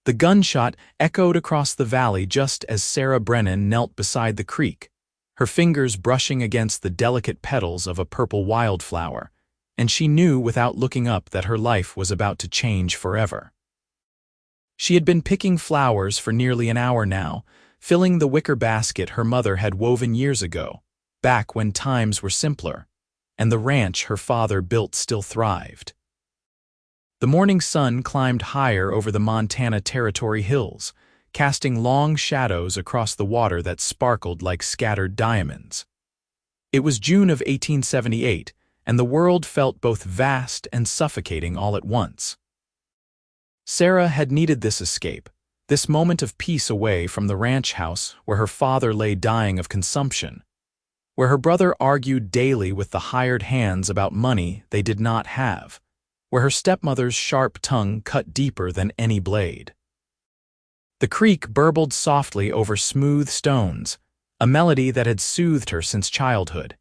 The gunshot echoed across the valley just as Sarah Brennan knelt beside the creek, her fingers brushing against the delicate petals of a purple wildflower, and she knew without looking up that her life was about to change forever. She had been picking flowers for nearly an hour now, filling the wicker basket her mother had woven years ago, back when times were simpler, and the ranch her father built still thrived. The morning sun climbed higher over the Montana Territory hills, casting long shadows across the water that sparkled like scattered diamonds. It was June of 1878, and the world felt both vast and suffocating all at once. Sarah had needed this escape, this moment of peace away from the ranch house where her father lay dying of consumption, where her brother argued daily with the hired hands about money they did not have, where her stepmother's sharp tongue cut deeper than any blade. The creek burbled softly over smooth stones, a melody that had soothed her since childhood.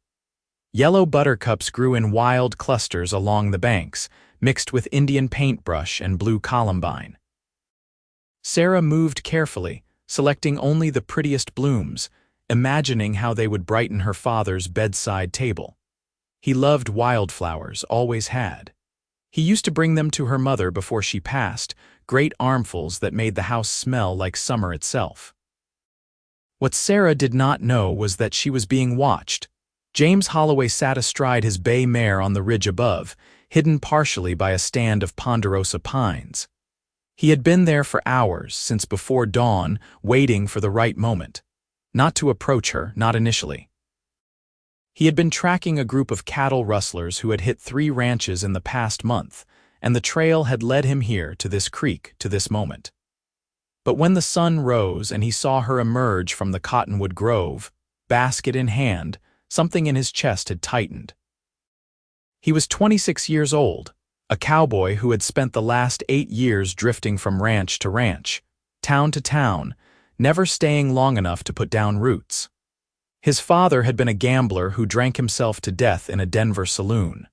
Yellow buttercups grew in wild clusters along the banks, mixed with Indian paintbrush and blue columbine. Sarah moved carefully, selecting only the prettiest blooms, imagining how they would brighten her father's bedside table. He loved wildflowers, always had. He used to bring them to her mother before she passed, great armfuls that made the house smell like summer itself. What Sarah did not know was that she was being watched. James Holloway sat astride his bay mare on the ridge above, hidden partially by a stand of ponderosa pines. He had been there for hours, since before dawn, waiting for the right moment. Not to approach her, not initially. He had been tracking a group of cattle rustlers who had hit 3 ranches in the past month, and the trail had led him here to this creek, to this moment. But when the sun rose and he saw her emerge from the cottonwood grove, basket in hand, something in his chest had tightened. He was 26 years old, a cowboy who had spent the last 8 years drifting from ranch to ranch, town to town, never staying long enough to put down roots. His father had been a gambler who drank himself to death in a Denver saloon.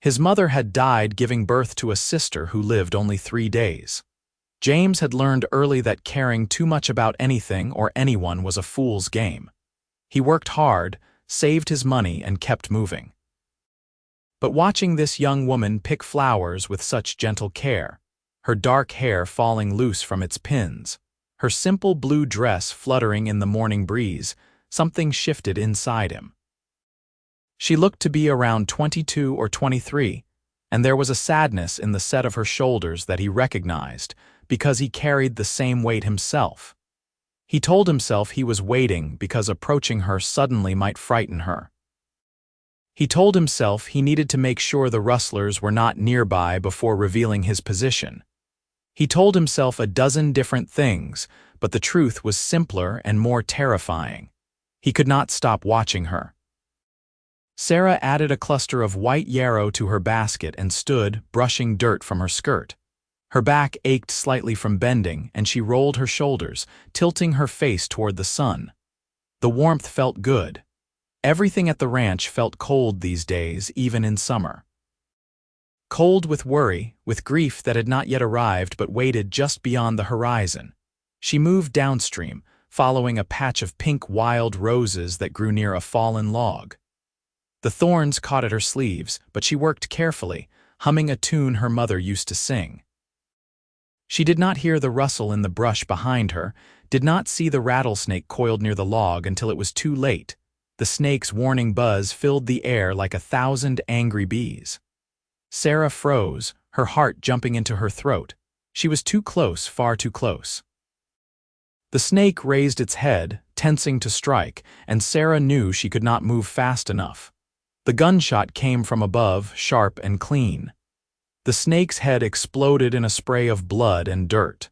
His mother had died giving birth to a sister who lived only 3 days. James had learned early that caring too much about anything or anyone was a fool's game. He worked hard, saved his money, and kept moving. But watching this young woman pick flowers with such gentle care, her dark hair falling loose from its pins, her simple blue dress fluttering in the morning breeze, something shifted inside him. She looked to be around 22 or 23, and there was a sadness in the set of her shoulders that he recognized because he carried the same weight himself. He told himself he was waiting because approaching her suddenly might frighten her. He told himself he needed to make sure the rustlers were not nearby before revealing his position. He told himself a dozen different things, but the truth was simpler and more terrifying. He could not stop watching her. Sarah added a cluster of white yarrow to her basket and stood, brushing dirt from her skirt. Her back ached slightly from bending, and she rolled her shoulders, tilting her face toward the sun. The warmth felt good. Everything at the ranch felt cold these days, even in summer. Cold with worry, with grief that had not yet arrived but waited just beyond the horizon. She moved downstream, following a patch of pink wild roses that grew near a fallen log. The thorns caught at her sleeves, but she worked carefully, humming a tune her mother used to sing. She did not hear the rustle in the brush behind her, did not see the rattlesnake coiled near the log until it was too late. The snake's warning buzz filled the air like 1,000 angry bees. Sarah froze, her heart jumping into her throat. She was too close, far too close. The snake raised its head, tensing to strike, and Sarah knew she could not move fast enough. The gunshot came from above, sharp and clean. The snake's head exploded in a spray of blood and dirt.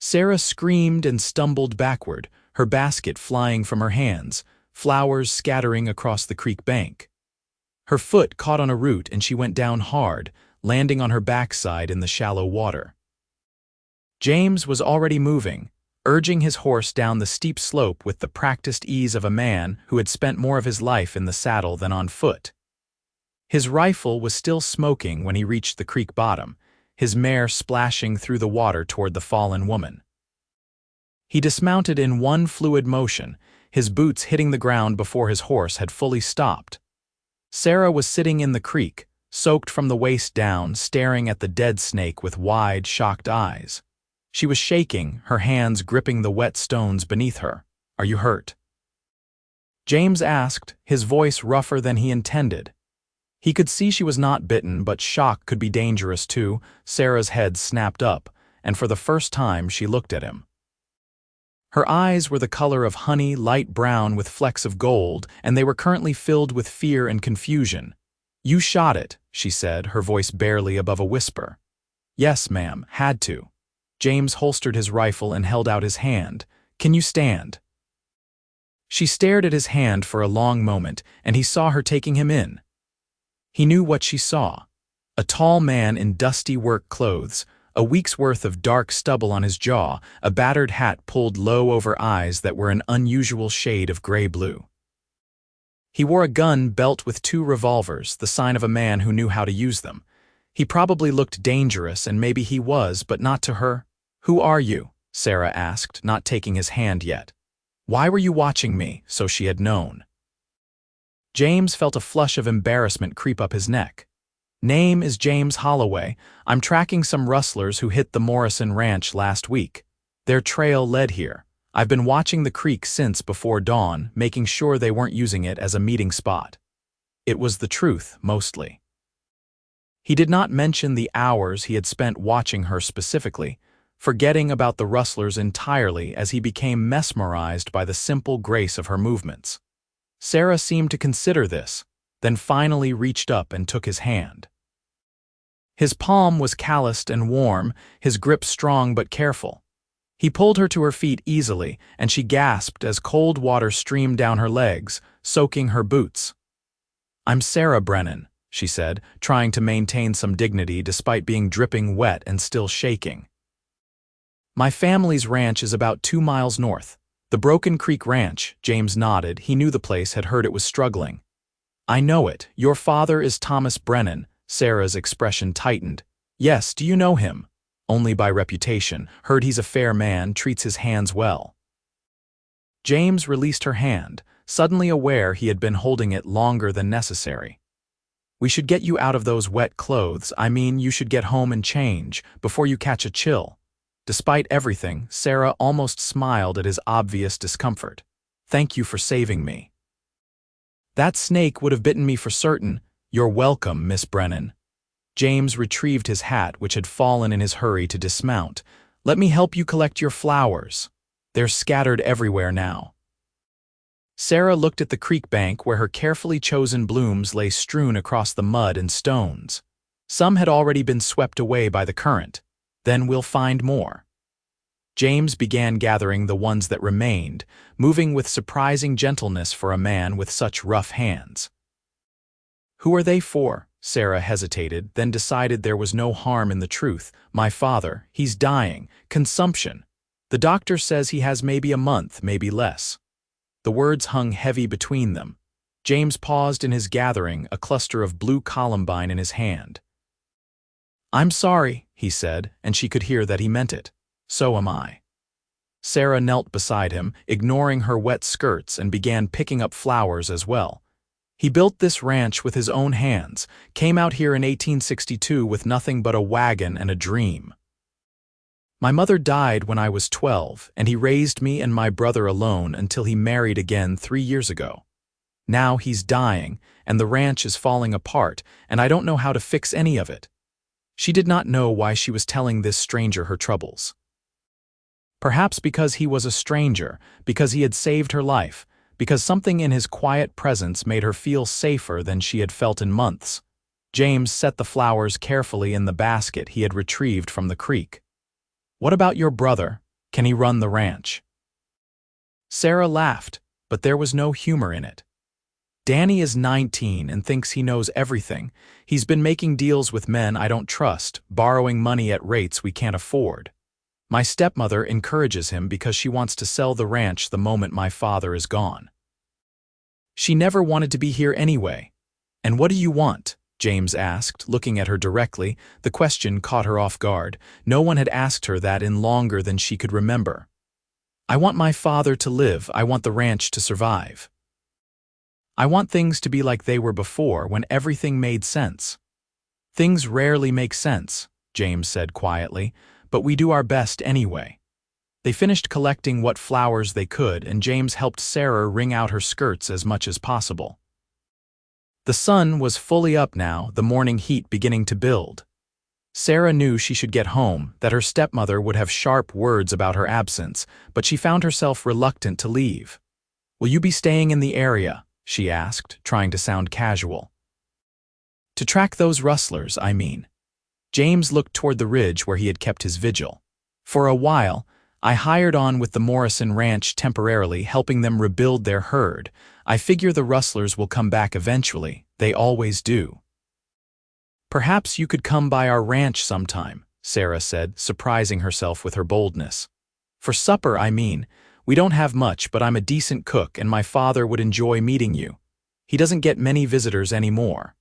Sarah screamed and stumbled backward, her basket flying from her hands, flowers scattering across the creek bank. Her foot caught on a root and she went down hard, landing on her backside in the shallow water. James was already moving, urging his horse down the steep slope with the practiced ease of a man who had spent more of his life in the saddle than on foot. His rifle was still smoking when he reached the creek bottom, his mare splashing through the water toward the fallen woman. He dismounted in one fluid motion, his boots hitting the ground before his horse had fully stopped. Sarah was sitting in the creek, soaked from the waist down, staring at the dead snake with wide, shocked eyes. She was shaking, her hands gripping the wet stones beneath her. "Are you hurt?" James asked, his voice rougher than he intended. He could see she was not bitten, but shock could be dangerous too. Sarah's head snapped up, and for the first time she looked at him. Her eyes were the color of honey, light brown with flecks of gold, and they were currently filled with fear and confusion. "You shot it," she said, her voice barely above a whisper. "Yes, ma'am, had to." James holstered his rifle and held out his hand. "Can you stand?" She stared at his hand for a long moment, and he saw her taking him in. He knew what she saw. A tall man in dusty work clothes, a week's worth of dark stubble on his jaw, a battered hat pulled low over eyes that were an unusual shade of gray-blue. He wore a gun belt with 2 revolvers, the sign of a man who knew how to use them. He probably looked dangerous, and maybe he was, but not to her. "Who are you?" Sarah asked, not taking his hand yet. "Why were you watching me?" So she had known. James felt a flush of embarrassment creep up his neck. "Name is James Holloway. I'm tracking some rustlers who hit the Morrison Ranch last week. Their trail led here. I've been watching the creek since before dawn, making sure they weren't using it as a meeting spot." It was the truth, mostly. He did not mention the hours he had spent watching her specifically, forgetting about the rustlers entirely as he became mesmerized by the simple grace of her movements. Sarah seemed to consider this, then finally reached up and took his hand. His palm was calloused and warm, his grip strong but careful. He pulled her to her feet easily, and she gasped as cold water streamed down her legs, soaking her boots. "I'm Sarah Brennan," she said, trying to maintain some dignity despite being dripping wet and still shaking. "My family's ranch is about 2 miles north. The Broken Creek Ranch." James nodded. He knew the place, had heard it was struggling. "I know it. Your father is Thomas Brennan." Sarah's expression tightened. "Yes, do you know him?" "Only by reputation. Heard he's a fair man, treats his hands well." James released her hand, suddenly aware he had been holding it longer than necessary. "We should get you out of those wet clothes. I mean, you should get home and change, before you catch a chill." Despite everything, Sarah almost smiled at his obvious discomfort. "Thank you for saving me." "That snake would have bitten me for certain." "You're welcome, Miss Brennan." James retrieved his hat, which had fallen in his hurry to dismount. "Let me help you collect your flowers. They're scattered everywhere now." Sarah looked at the creek bank where her carefully chosen blooms lay strewn across the mud and stones. Some had already been swept away by the current. "Then we'll find more." James began gathering the ones that remained, moving with surprising gentleness for a man with such rough hands. "Who are they for?" Sarah hesitated, then decided there was no harm in the truth. "My father, he's dying. Consumption. The doctor says he has maybe a month, maybe less." The words hung heavy between them. James paused in his gathering, a cluster of blue columbine in his hand. "I'm sorry," he said, and she could hear that he meant it. "So am I." Sarah knelt beside him, ignoring her wet skirts, and began picking up flowers as well. "He built this ranch with his own hands, came out here in 1862 with nothing but a wagon and a dream. My mother died when I was 12, and he raised me and my brother alone until he married again 3 years ago. Now he's dying, and the ranch is falling apart, and I don't know how to fix any of it." She did not know why she was telling this stranger her troubles. Perhaps because he was a stranger, because he had saved her life, because something in his quiet presence made her feel safer than she had felt in months. James set the flowers carefully in the basket he had retrieved from the creek. "What about your brother? Can he run the ranch?" Sarah laughed, but there was no humor in it. "Danny is 19 and thinks he knows everything. He's been making deals with men I don't trust, borrowing money at rates we can't afford. My stepmother encourages him because she wants to sell the ranch the moment my father is gone. She never wanted to be here anyway. And what do you want?" James asked, looking at her directly. The question caught her off guard. No one had asked her that in longer than she could remember. I want my father to live. I want the ranch to survive. I want things to be like they were before, when everything made sense. Things rarely make sense, James said quietly, but we do our best anyway. They finished collecting what flowers they could, and James helped Sarah wring out her skirts as much as possible. The sun was fully up now, the morning heat beginning to build. Sarah knew she should get home, that her stepmother would have sharp words about her absence, but she found herself reluctant to leave. Will you be staying in the area? She asked, trying to sound casual. To track those rustlers, I mean. James looked toward the ridge where he had kept his vigil. For a while, I hired on with the Morrison Ranch temporarily, helping them rebuild their herd. I figure the rustlers will come back eventually. They always do. Perhaps you could come by our ranch sometime, Sarah said, surprising herself with her boldness. For supper, I mean. We don't have much, but I'm a decent cook and my father would enjoy meeting you. He doesn't get many visitors anymore.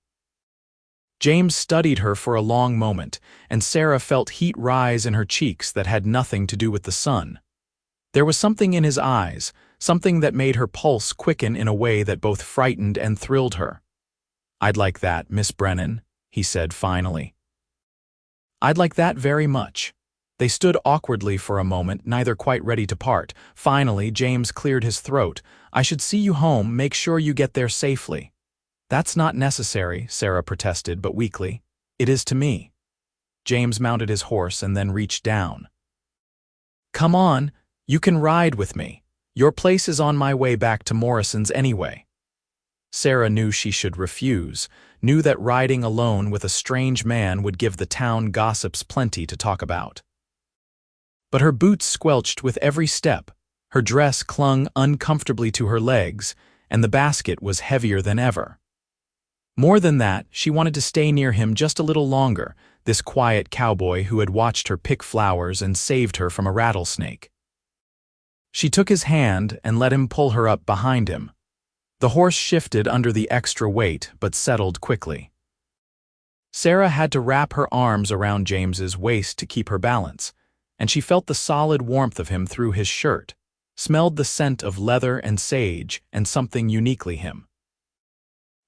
James studied her for a long moment, and Sarah felt heat rise in her cheeks that had nothing to do with the sun. There was something in his eyes, something that made her pulse quicken in a way that both frightened and thrilled her. I'd like that, Miss Brennan, he said finally. I'd like that very much. They stood awkwardly for a moment, neither quite ready to part. Finally, James cleared his throat. I should see you home, make sure you get there safely. That's not necessary, Sarah protested, but weakly. It is to me. James mounted his horse and then reached down. Come on, you can ride with me. Your place is on my way back to Morrison's anyway. Sarah knew she should refuse, knew that riding alone with a strange man would give the town gossips plenty to talk about. But her boots squelched with every step, her dress clung uncomfortably to her legs, and the basket was heavier than ever. More than that, she wanted to stay near him just a little longer, this quiet cowboy who had watched her pick flowers and saved her from a rattlesnake. She took his hand and let him pull her up behind him. The horse shifted under the extra weight, but settled quickly. Sarah had to wrap her arms around James's waist to keep her balance, and she felt the solid warmth of him through his shirt, smelled the scent of leather and sage and something uniquely him.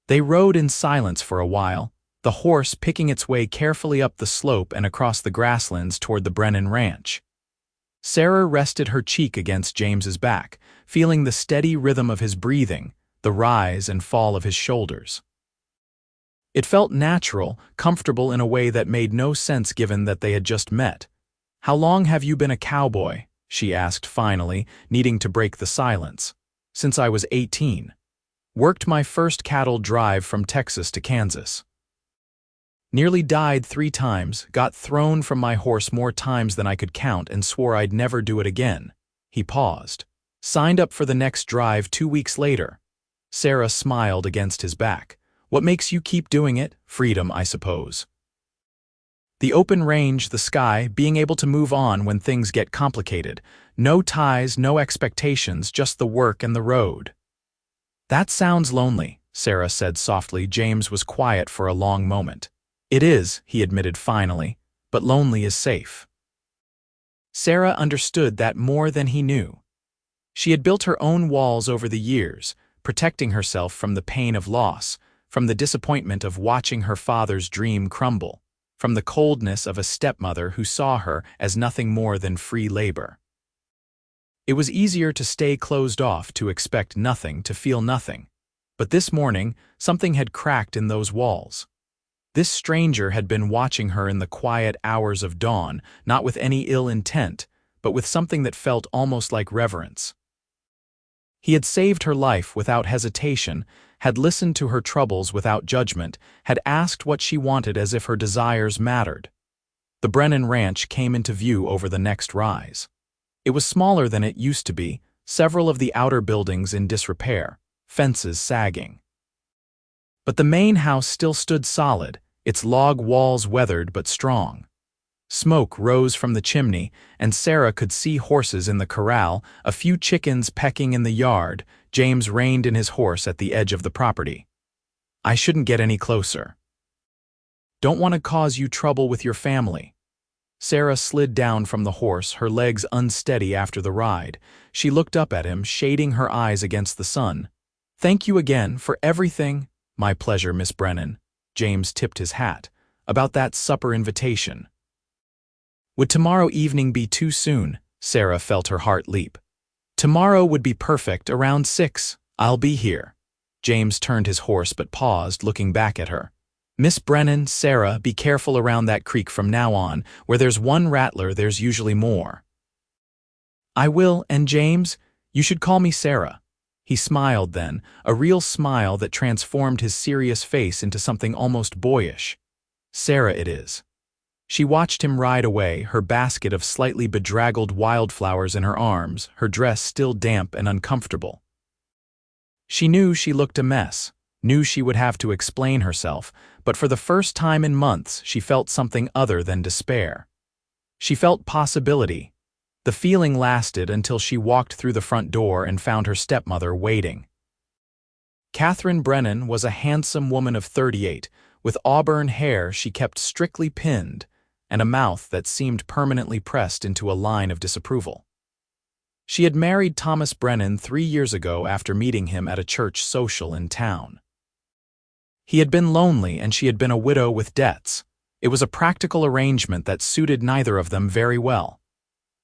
They rode in silence for a while, the horse picking its way carefully up the slope and across the grasslands toward the Brennan Ranch. Sarah rested her cheek against James's back, feeling the steady rhythm of his breathing, the rise and fall of his shoulders. It felt natural, comfortable in a way that made no sense given that they had just met. How long have you been a cowboy? She asked finally, needing to break the silence. Since I was 18. Worked my first cattle drive from Texas to Kansas. Nearly died 3 times, got thrown from my horse more times than I could count and swore I'd never do it again. He paused. Signed up for the next drive 2 weeks later. Sarah smiled against his back. What makes you keep doing it? Freedom, I suppose. The open range, the sky, being able to move on when things get complicated. No ties, no expectations, just the work and the road. That sounds lonely, Sarah said softly. James was quiet for a long moment. It is, he admitted finally, but lonely is safe. Sarah understood that more than he knew. She had built her own walls over the years, protecting herself from the pain of loss, from the disappointment of watching her father's dream crumble, from the coldness of a stepmother who saw her as nothing more than free labor. It was easier to stay closed off, to expect nothing, to feel nothing. But this morning, something had cracked in those walls. This stranger had been watching her in the quiet hours of dawn, not with any ill intent, but with something that felt almost like reverence. He had saved her life without hesitation, had listened to her troubles without judgment, had asked what she wanted as if her desires mattered. The Brennan Ranch came into view over the next rise. It was smaller than it used to be, several of the outer buildings in disrepair, fences sagging. But the main house still stood solid, its log walls weathered but strong. Smoke rose from the chimney, and Sarah could see horses in the corral, a few chickens pecking in the yard. James reined in his horse at the edge of the property. I shouldn't get any closer. Don't want to cause you trouble with your family." Sarah slid down from the horse, her legs unsteady after the ride. She looked up at him, shading her eyes against the sun. "Thank you again for everything." "My pleasure, Miss Brennan." James tipped his hat. "About that supper invitation." Would tomorrow evening be too soon? Sarah felt her heart leap. "Tomorrow would be perfect, around 6. I'll be here." James turned his horse but paused, looking back at her. "Miss Brennan, Sarah, be careful around that creek from now on. Where there's one rattler, there's usually more." "I will, and James, you should call me Sarah." He smiled then, a real smile that transformed his serious face into something almost boyish. "Sarah it is." She watched him ride away, her basket of slightly bedraggled wildflowers in her arms, her dress still damp and uncomfortable. She knew she looked a mess, knew she would have to explain herself, but for the first time in months she felt something other than despair. She felt possibility. The feeling lasted until she walked through the front door and found her stepmother waiting. Catherine Brennan was a handsome woman of 38, with auburn hair she kept strictly pinned, and a mouth that seemed permanently pressed into a line of disapproval. She had married Thomas Brennan 3 years ago after meeting him at a church social in town. He had been lonely and she had been a widow with debts. It was a practical arrangement that suited neither of them very well.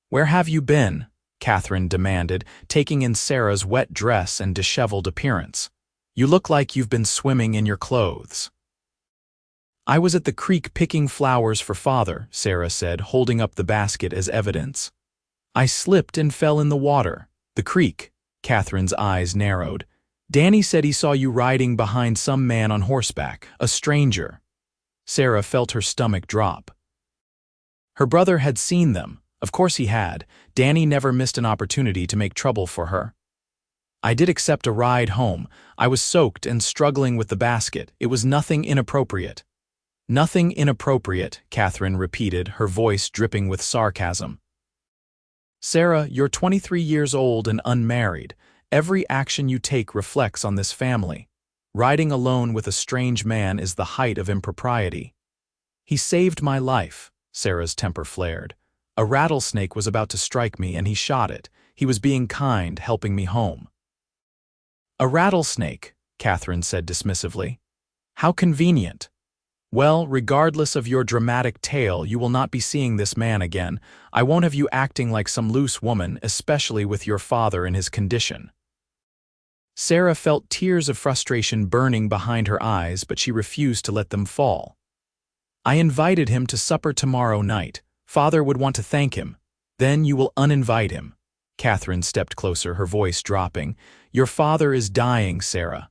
"Where have you been?" Catherine demanded, taking in Sarah's wet dress and disheveled appearance. "You look like you've been swimming in your clothes." "I was at the creek picking flowers for Father," Sarah said, holding up the basket as evidence. "I slipped and fell in the water." "The creek?" Catherine's eyes narrowed. "Danny said he saw you riding behind some man on horseback, a stranger." Sarah felt her stomach drop. Her brother had seen them. Of course he had. Danny never missed an opportunity to make trouble for her. "I did accept a ride home. I was soaked and struggling with the basket. It was nothing inappropriate." "Nothing inappropriate," Catherine repeated, her voice dripping with sarcasm. "Sarah, you're 23 years old and unmarried. Every action you take reflects on this family. Riding alone with a strange man is the height of impropriety." "He saved my life," Sarah's temper flared. "A rattlesnake was about to strike me and he shot it. He was being kind, helping me home." "A rattlesnake," Catherine said dismissively. "How convenient. Well, regardless of your dramatic tale, you will not be seeing this man again. I won't have you acting like some loose woman, especially with your father in his condition." Sarah felt tears of frustration burning behind her eyes, but she refused to let them fall. "I invited him to supper tomorrow night. Father would want to thank him. Then you will uninvite him." Catherine stepped closer, her voice dropping. "Your father is dying, Sarah.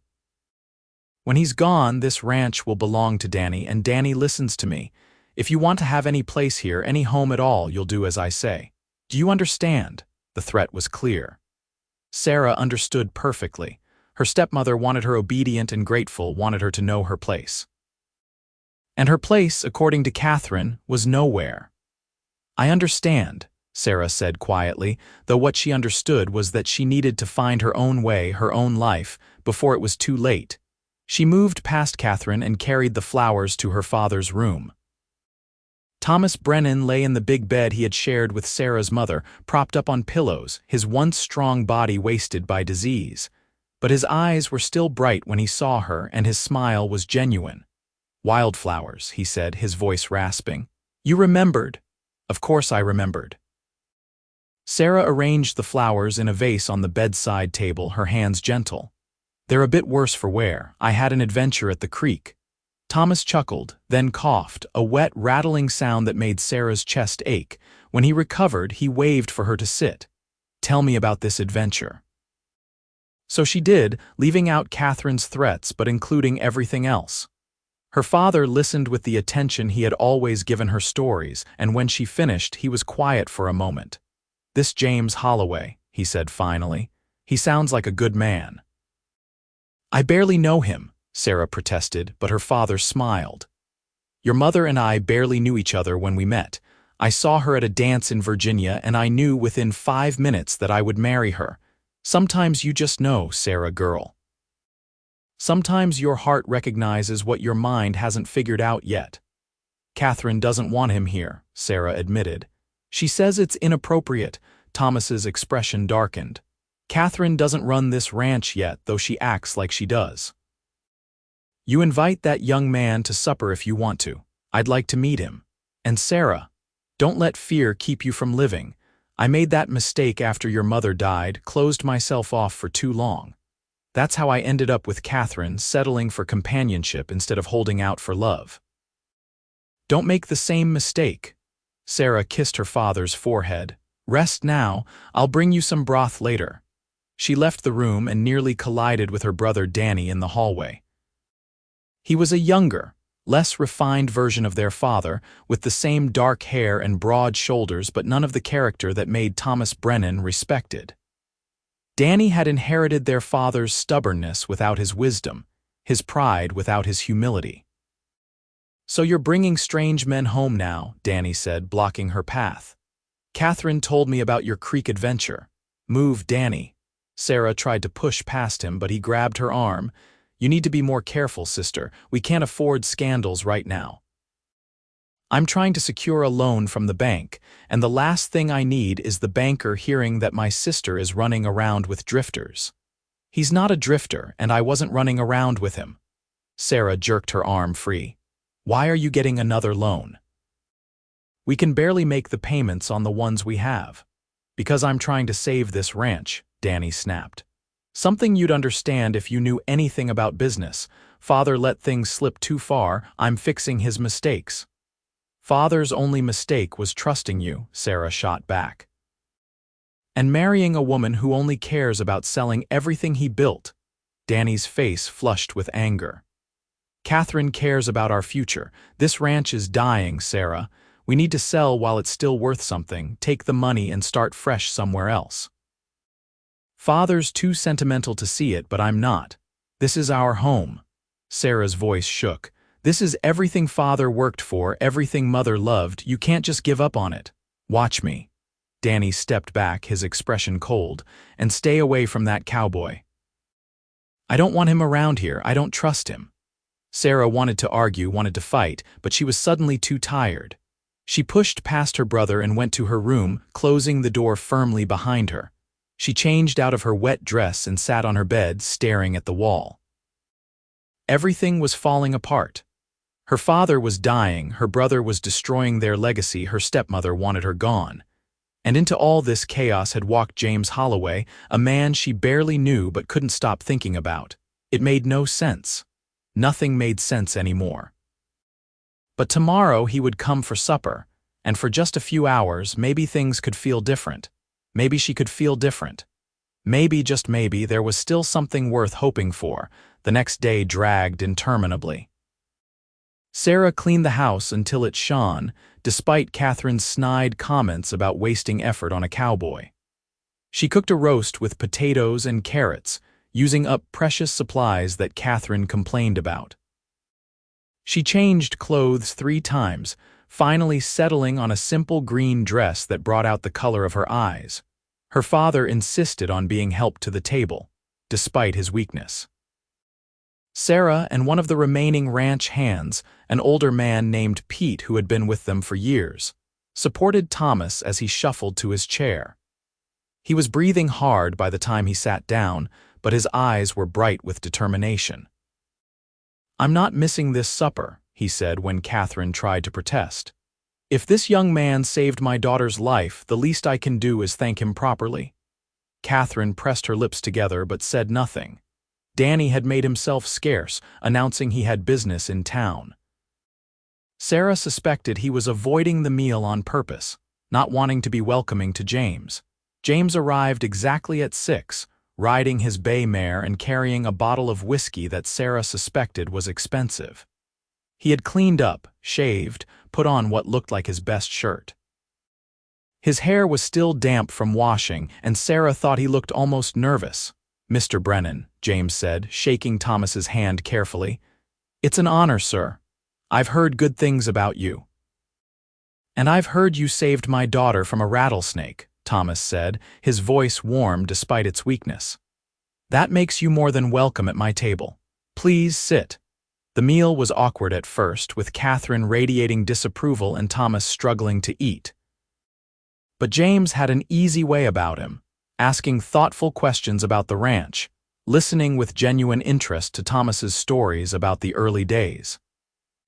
When he's gone, this ranch will belong to Danny, and Danny listens to me. If you want to have any place here, any home at all, you'll do as I say. Do you understand?" The threat was clear. Sarah understood perfectly. Her stepmother wanted her obedient and grateful, wanted her to know her place. And her place, according to Catherine, was nowhere. "I understand," Sarah said quietly, though what she understood was that she needed to find her own way, her own life, before it was too late. She moved past Catherine and carried the flowers to her father's room. Thomas Brennan lay in the big bed he had shared with Sarah's mother, propped up on pillows, his once strong body wasted by disease. But his eyes were still bright when he saw her, and his smile was genuine. "Wildflowers," he said, his voice rasping. "You remembered." "Of course I remembered." Sarah arranged the flowers in a vase on the bedside table, her hands gentle. "They're a bit worse for wear. I had an adventure at the creek." Thomas chuckled, then coughed, a wet, rattling sound that made Sarah's chest ache. When he recovered, he waved for her to sit. "Tell me about this adventure." So she did, leaving out Catherine's threats but including everything else. Her father listened with the attention he had always given her stories, and when she finished, he was quiet for a moment. "This James Holloway," he said finally. "He sounds like a good man." "I barely know him," Sarah protested, but her father smiled. "Your mother and I barely knew each other when we met. I saw her at a dance in Virginia, and I knew within 5 minutes that I would marry her. Sometimes you just know, Sarah girl. Sometimes your heart recognizes what your mind hasn't figured out yet." Catherine doesn't want him here, Sarah admitted. She says it's inappropriate. Thomas's expression darkened. Catherine doesn't run this ranch yet, though she acts like she does. You invite that young man to supper if you want to. I'd like to meet him. And Sarah, don't let fear keep you from living. I made that mistake after your mother died, closed myself off for too long. That's how I ended up with Catherine, settling for companionship instead of holding out for love. Don't make the same mistake. Sarah kissed her father's forehead. Rest now, I'll bring you some broth later. She left the room and nearly collided with her brother Danny in the hallway. He was a younger, less refined version of their father, with the same dark hair and broad shoulders but none of the character that made Thomas Brennan respected. Danny had inherited their father's stubbornness without his wisdom, his pride without his humility. So you're bringing strange men home now, Danny said, blocking her path. Catherine told me about your creek adventure. Move, Danny. Sarah tried to push past him, but he grabbed her arm. You need to be more careful, sister. We can't afford scandals right now. I'm trying to secure a loan from the bank, and the last thing I need is the banker hearing that my sister is running around with drifters. He's not a drifter, and I wasn't running around with him. Sarah jerked her arm free. Why are you getting another loan? We can barely make the payments on the ones we have. Because I'm trying to save this ranch, Danny snapped. Something you'd understand if you knew anything about business. Father let things slip too far. I'm fixing his mistakes. Father's only mistake was trusting you, Sarah shot back. And marrying a woman who only cares about selling everything he built. Danny's face flushed with anger. Catherine cares about our future. This ranch is dying, Sarah. We need to sell while it's still worth something, take the money and start fresh somewhere else. Father's too sentimental to see it, but I'm not. This is our home. Sarah's voice shook. This is everything Father worked for, everything Mother loved. You can't just give up on it. Watch me. Danny stepped back, his expression cold. And stay away from that cowboy. I don't want him around here. I don't trust him. Sarah wanted to argue, wanted to fight, but she was suddenly too tired. She pushed past her brother and went to her room, closing the door firmly behind her. She changed out of her wet dress and sat on her bed, staring at the wall. Everything was falling apart. Her father was dying, her brother was destroying their legacy, her stepmother wanted her gone. And into all this chaos had walked James Holloway, a man she barely knew but couldn't stop thinking about. It made no sense. Nothing made sense anymore. But tomorrow he would come for supper, and for just a few hours, maybe things could feel different. Maybe she could feel different. Maybe, just maybe, there was still something worth hoping for. The next day dragged interminably. Sarah cleaned the house until it shone, despite Catherine's snide comments about wasting effort on a cowboy. She cooked a roast with potatoes and carrots, using up precious supplies that Catherine complained about. She changed clothes 3 times, finally settling on a simple green dress that brought out the color of her eyes. Her father insisted on being helped to the table, despite his weakness. Sarah and one of the remaining ranch hands, an older man named Pete who had been with them for years, supported Thomas as he shuffled to his chair. He was breathing hard by the time he sat down, but his eyes were bright with determination. I'm not missing this supper, he said when Catherine tried to protest. If this young man saved my daughter's life, the least I can do is thank him properly. Catherine pressed her lips together but said nothing. Danny had made himself scarce, announcing he had business in town. Sarah suspected he was avoiding the meal on purpose, not wanting to be welcoming to James. James arrived exactly at 6, riding his bay mare and carrying a bottle of whiskey that Sarah suspected was expensive. He had cleaned up, shaved, put on what looked like his best shirt. His hair was still damp from washing, and Sarah thought he looked almost nervous. Mr. Brennan, James said, shaking Thomas's hand carefully. It's an honor, sir. I've heard good things about you. And I've heard you saved my daughter from a rattlesnake, Thomas said, his voice warm despite its weakness. That makes you more than welcome at my table. Please sit. The meal was awkward at first, with Catherine radiating disapproval and Thomas struggling to eat. But James had an easy way about him, asking thoughtful questions about the ranch, listening with genuine interest to Thomas's stories about the early days.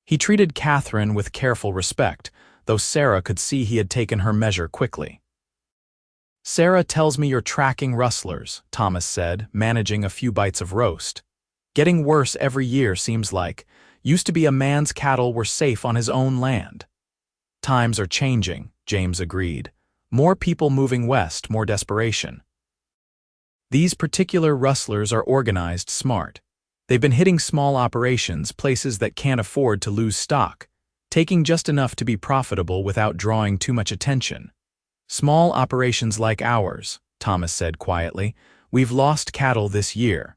He treated Catherine with careful respect, though Sarah could see he had taken her measure quickly. "Sarah tells me you're tracking rustlers," Thomas said, managing a few bites of roast. "Getting worse every year, seems like. Used to be a man's cattle were safe on his own land." "Times are changing," James agreed. "More people moving west, more desperation." "These particular rustlers are organized smart. They've been hitting small operations, places that can't afford to lose stock, taking just enough to be profitable without drawing too much attention. Small operations like ours," Thomas said quietly. "We've lost cattle this year."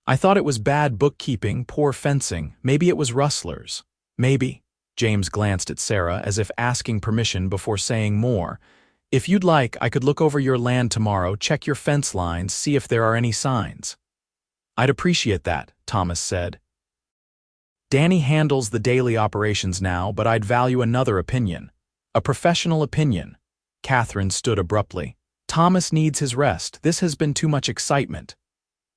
"I thought it was bad bookkeeping, poor fencing. Maybe it was rustlers." "Maybe." James glanced at Sarah as if asking permission before saying more. "If you'd like, I could look over your land tomorrow, check your fence lines, see if there are any signs." "I'd appreciate that," Thomas said. "Danny handles the daily operations now, but I'd value another opinion. A professional opinion." Catherine stood abruptly. "Thomas needs his rest. This has been too much excitement."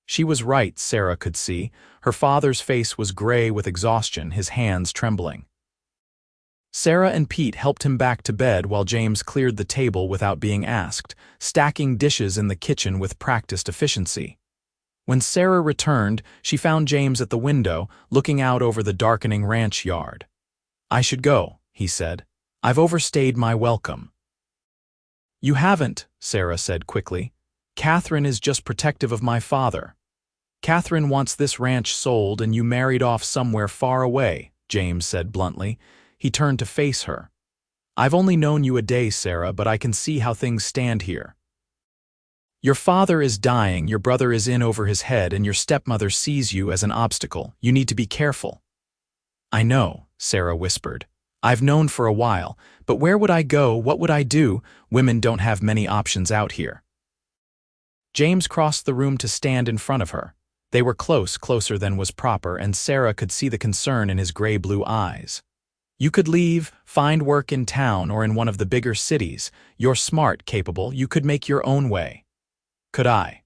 She was right, Sarah could see. Her father's face was gray with exhaustion, his hands trembling. Sarah and Pete helped him back to bed while James cleared the table without being asked, stacking dishes in the kitchen with practiced efficiency. When Sarah returned, she found James at the window, looking out over the darkening ranch yard. "I should go," he said. "I've overstayed my welcome." "You haven't," Sarah said quickly. "Catherine is just protective of my father." "Catherine wants this ranch sold and you married off somewhere far away," James said bluntly. He turned to face her. "I've only known you a day, Sarah, but I can see how things stand here. Your father is dying, your brother is in over his head, and your stepmother sees you as an obstacle. You need to be careful." "I know," Sarah whispered. "I've known for a while, but where would I go? What would I do? Women don't have many options out here." James crossed the room to stand in front of her. They were close, closer than was proper, and Sarah could see the concern in his gray-blue eyes. "You could leave, find work in town or in one of the bigger cities. You're smart, capable, you could make your own way." "Could I?"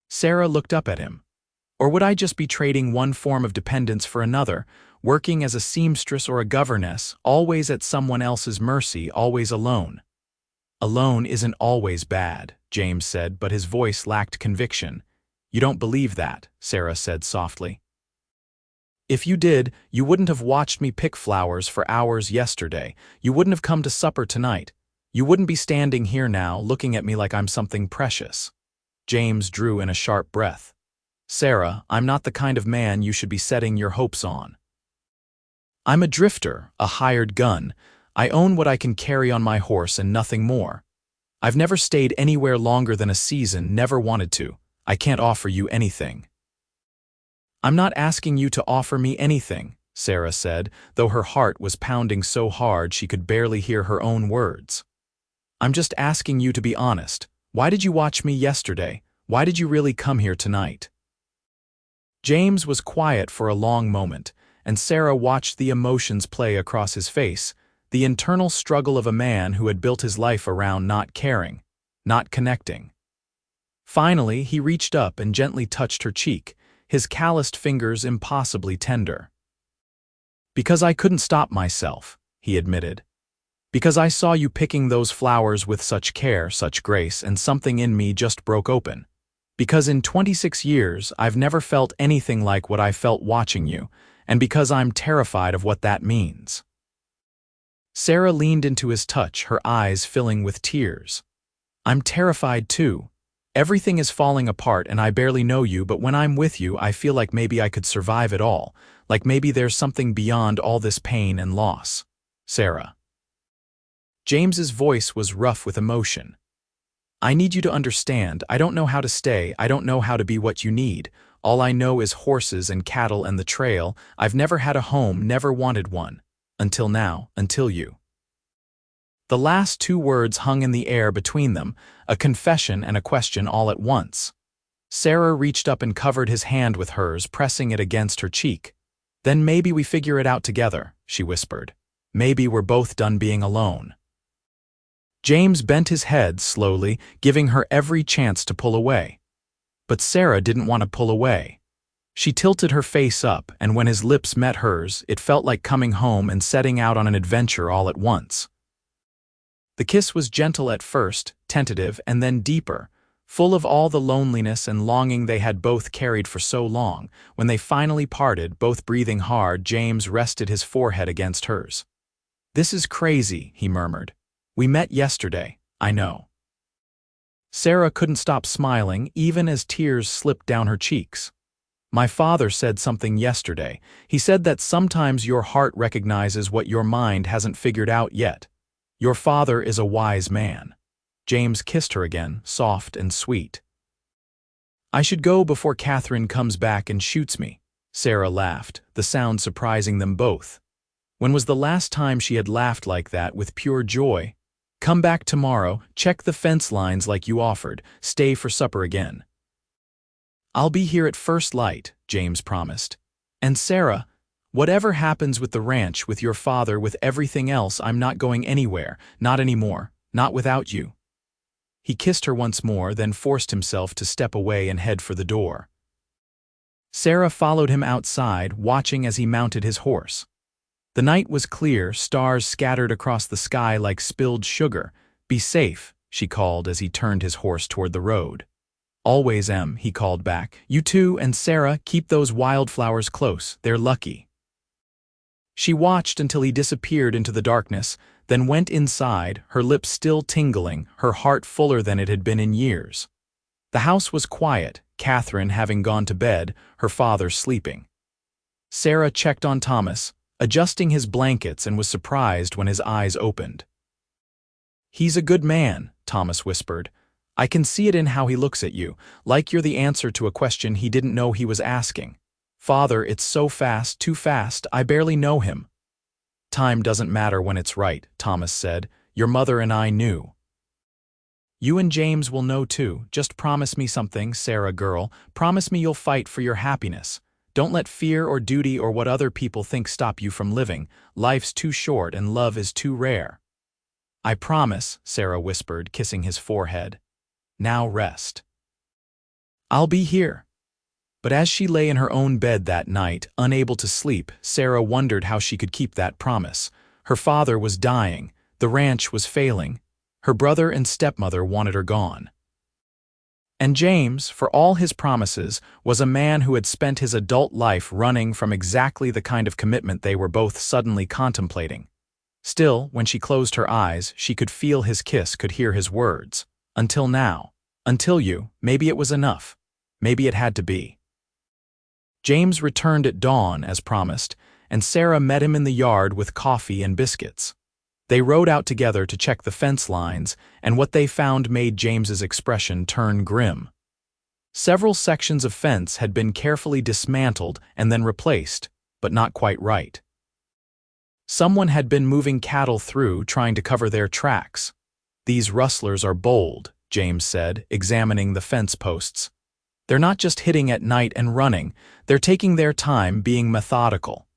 Sarah looked up at him. "Or would I just be trading one form of dependence for another, working as a seamstress or a governess, always at someone else's mercy, always alone?" "Alone isn't always bad," James said, but his voice lacked conviction. "You don't believe that," Sarah said softly. "If you did, you wouldn't have watched me pick flowers for hours yesterday. You wouldn't have come to supper tonight. You wouldn't be standing here now, looking at me like I'm something precious." James drew in a sharp breath. "Sarah, I'm not the kind of man you should be setting your hopes on. I'm a drifter, a hired gun. I own what I can carry on my horse and nothing more. I've never stayed anywhere longer than a season, never wanted to. I can't offer you anything." "I'm not asking you to offer me anything," Sarah said, though her heart was pounding so hard she could barely hear her own words. "I'm just asking you to be honest. Why did you watch me yesterday? Why did you really come here tonight?" James was quiet for a long moment, and Sarah watched the emotions play across his face, the internal struggle of a man who had built his life around not caring, not connecting. Finally, he reached up and gently touched her cheek, his calloused fingers impossibly tender. "Because I couldn't stop myself," he admitted. "Because I saw you picking those flowers with such care, such grace, and something in me just broke open. Because in 26 years, I've never felt anything like what I felt watching you, and because I'm terrified of what that means." Sarah leaned into his touch, her eyes filling with tears. "I'm terrified too. Everything is falling apart and I barely know you, but when I'm with you, I feel like maybe I could survive it all, like maybe there's something beyond all this pain and loss." "Sarah." James's voice was rough with emotion. "I need you to understand. I don't know how to stay. I don't know how to be what you need. All I know is horses and cattle and the trail. I've never had a home, never wanted one. Until now, until you." The last two words hung in the air between them, a confession and a question all at once. Sarah reached up and covered his hand with hers, pressing it against her cheek. "Then maybe we figure it out together," she whispered. "Maybe we're both done being alone." James bent his head slowly, giving her every chance to pull away. But Sarah didn't want to pull away. She tilted her face up, and when his lips met hers, it felt like coming home and setting out on an adventure all at once. The kiss was gentle at first, tentative, and then deeper, full of all the loneliness and longing they had both carried for so long. When they finally parted, both breathing hard, James rested his forehead against hers. "This is crazy," he murmured. "We met yesterday, I know." Sarah couldn't stop smiling, even as tears slipped down her cheeks. "My father said something yesterday. He said that sometimes your heart recognizes what your mind hasn't figured out yet. Your father is a wise man." James kissed her again, soft and sweet. "I should go before Catherine comes back and shoots me," Sarah laughed, the sound surprising them both. When was the last time she had laughed like that, with pure joy? "Come back tomorrow, check the fence lines like you offered, stay for supper again." "I'll be here at first light," James promised. "And Sarah, whatever happens with the ranch, with your father, with everything else, I'm not going anywhere, not anymore, not without you." He kissed her once more, then forced himself to step away and head for the door. Sarah followed him outside, watching as he mounted his horse. The night was clear, stars scattered across the sky like spilled sugar. "Be safe," she called as he turned his horse toward the road. "Always am," he called back. "You too, and Sarah, keep those wildflowers close, they're lucky." She watched until he disappeared into the darkness, then went inside, her lips still tingling, her heart fuller than it had been in years. The house was quiet, Catherine having gone to bed, her father sleeping. Sarah checked on Thomas, adjusting his blankets, and was surprised when his eyes opened. "He's a good man," Thomas whispered. "I can see it in how he looks at you, like you're the answer to a question he didn't know he was asking. Father, it's so fast, too fast, I barely know him." "Time doesn't matter when it's right," Thomas said. "Your mother and I knew." "You and James will know too. Just promise me something, Sarah girl. Promise me you'll fight for your happiness. Don't let fear or duty or what other people think stop you from living. Life's too short and love is too rare." "I promise," Sarah whispered, kissing his forehead. "Now rest." "I'll be here." But as she lay in her own bed that night, unable to sleep, Sarah wondered how she could keep that promise. Her father was dying, the ranch was failing, her brother and stepmother wanted her gone. And James, for all his promises, was a man who had spent his adult life running from exactly the kind of commitment they were both suddenly contemplating. Still, when she closed her eyes, she could feel his kiss, could hear his words. "Until now. Until you, maybe it was enough. Maybe it had to be." James returned at dawn, as promised, and Sarah met him in the yard with coffee and biscuits. They rode out together to check the fence lines, and what they found made James's expression turn grim. Several sections of fence had been carefully dismantled and then replaced, but not quite right. Someone had been moving cattle through, trying to cover their tracks. "These rustlers are bold," James said, examining the fence posts. "They're not just hitting at night and running, they're taking their time, being methodical.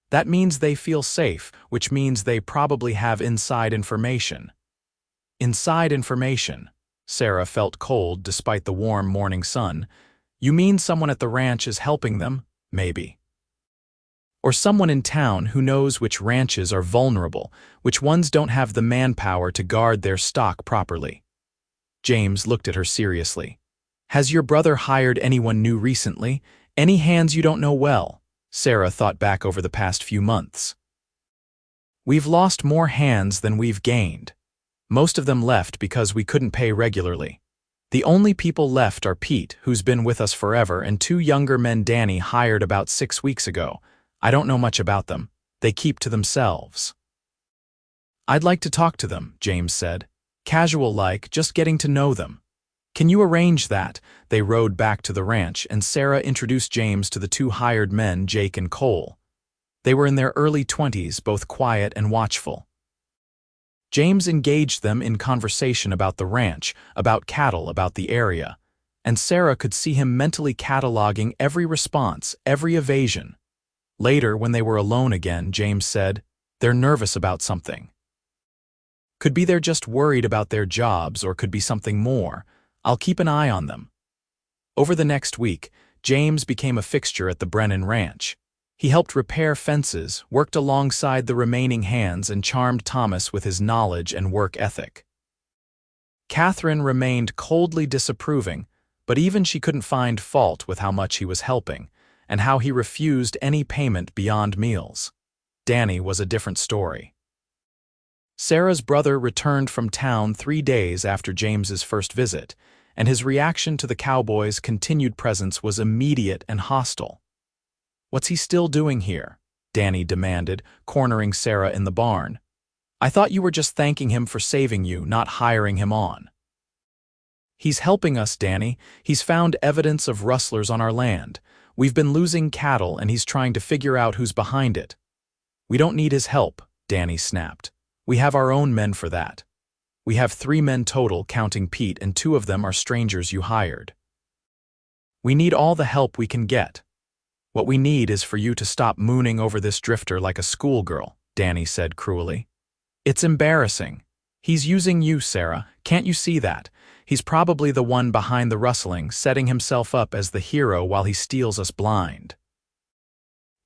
That means they feel safe, which means they probably have inside information." "Inside information?" Sarah felt cold despite the warm morning sun. "You mean someone at the ranch is helping them? Maybe. Or someone in town who knows which ranches are vulnerable, which ones don't have the manpower to guard their stock properly." James looked at her seriously. "Has your brother hired anyone new recently? Any hands you don't know well?" Sarah thought back over the past few months. "We've lost more hands than we've gained. Most of them left because we couldn't pay regularly. The only people left are Pete, who's been with us forever, and two younger men Danny hired about 6 weeks ago. I don't know much about them. They keep to themselves." "I'd like to talk to them," James said. "Casual-like, just getting to know them." "Can you arrange that?" They rode back to the ranch, and Sarah introduced James to the two hired men, Jake and Cole. They were in their early 20s, both quiet and watchful. James engaged them in conversation about the ranch, about cattle, about the area. and Sarah could see him mentally cataloging every response, every evasion. Later, when they were alone again, James said, "They're nervous about something. Could be they're just worried about their jobs, or could be something more. I'll keep an eye on them." Over the next week, James became a fixture at the Brennan ranch. He helped repair fences, worked alongside the remaining hands, and charmed Thomas with his knowledge and work ethic. Catherine remained coldly disapproving, but even she couldn't find fault with how much he was helping, and how he refused any payment beyond meals. Danny was a different story. Sarah's brother returned from town 3 days after James's first visit, and his reaction to the Cowboy's continued presence was immediate and hostile. "What's he still doing here?" Danny demanded, cornering Sarah in the barn. "I thought you were just thanking him for saving you, not hiring him on." "He's helping us, Danny. He's found evidence of rustlers on our land. We've been losing cattle, and he's trying to figure out who's behind it." "We don't need his help," Danny snapped. "We have our own men for that. We have 3 men total, counting Pete, and 2 of them are strangers you hired. We need all the help we can get. What we need is for you to stop mooning over this drifter like a schoolgirl," Danny said cruelly. "It's embarrassing. He's using you, Sarah. Can't you see that? He's probably the one behind the rustling, setting himself up as the hero while he steals us blind."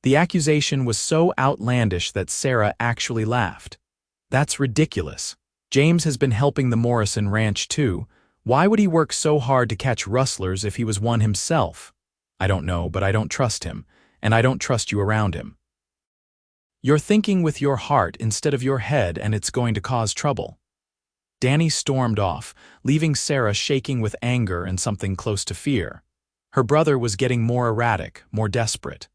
The accusation was so outlandish that Sarah actually laughed. "That's ridiculous. James has been helping the Morrison ranch too. Why would he work so hard to catch rustlers if he was one himself? I don't know, but I don't trust him, and I don't trust you around him. You're thinking with your heart instead of your head, and it's going to cause trouble." Danny stormed off, leaving Sarah shaking with anger and something close to fear. Her brother was getting more erratic, more desperate.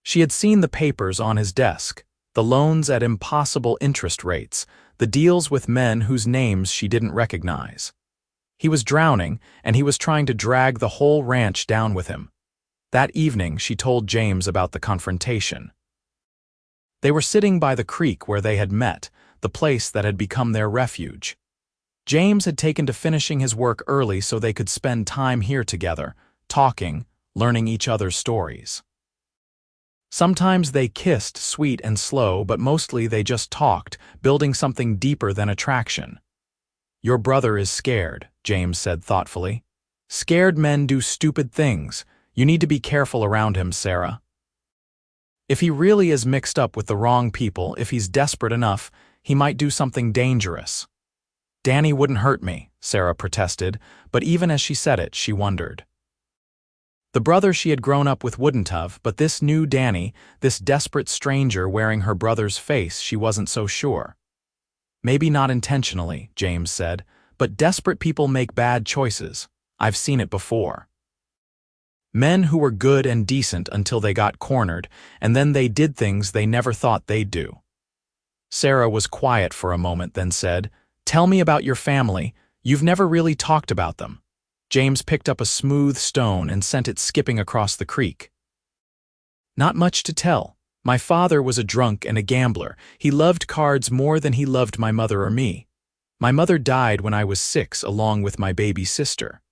She had seen the papers on his desk, the loans at impossible interest rates, the deals with men whose names she didn't recognize. He was drowning, and he was trying to drag the whole ranch down with him. That evening, she told James about the confrontation. They were sitting by the creek where they had met, the place that had become their refuge. James had taken to finishing his work early so they could spend time here together, talking, learning each other's stories. Sometimes they kissed sweet and slow, but mostly they just talked, building something deeper than attraction. "Your brother is scared," James said thoughtfully. "Scared men do stupid things. You need to be careful around him, Sarah. If he really is mixed up with the wrong people, if he's desperate enough, he might do something dangerous." "Danny wouldn't hurt me," Sarah protested, but even as she said it, she wondered. The brother she had grown up with wouldn't have, but this new Danny, this desperate stranger wearing her brother's face, she wasn't so sure. "Maybe not intentionally," James said, "but desperate people make bad choices. I've seen it before. Men who were good and decent until they got cornered, and then they did things they never thought they'd do." Sarah was quiet for a moment, then said, "Tell me about your family. You've never really talked about them." James picked up a smooth stone and sent it skipping across the creek. "Not much to tell. My father was a drunk and a gambler. He loved cards more than he loved my mother or me. My mother died when I was 6, along with my baby sister.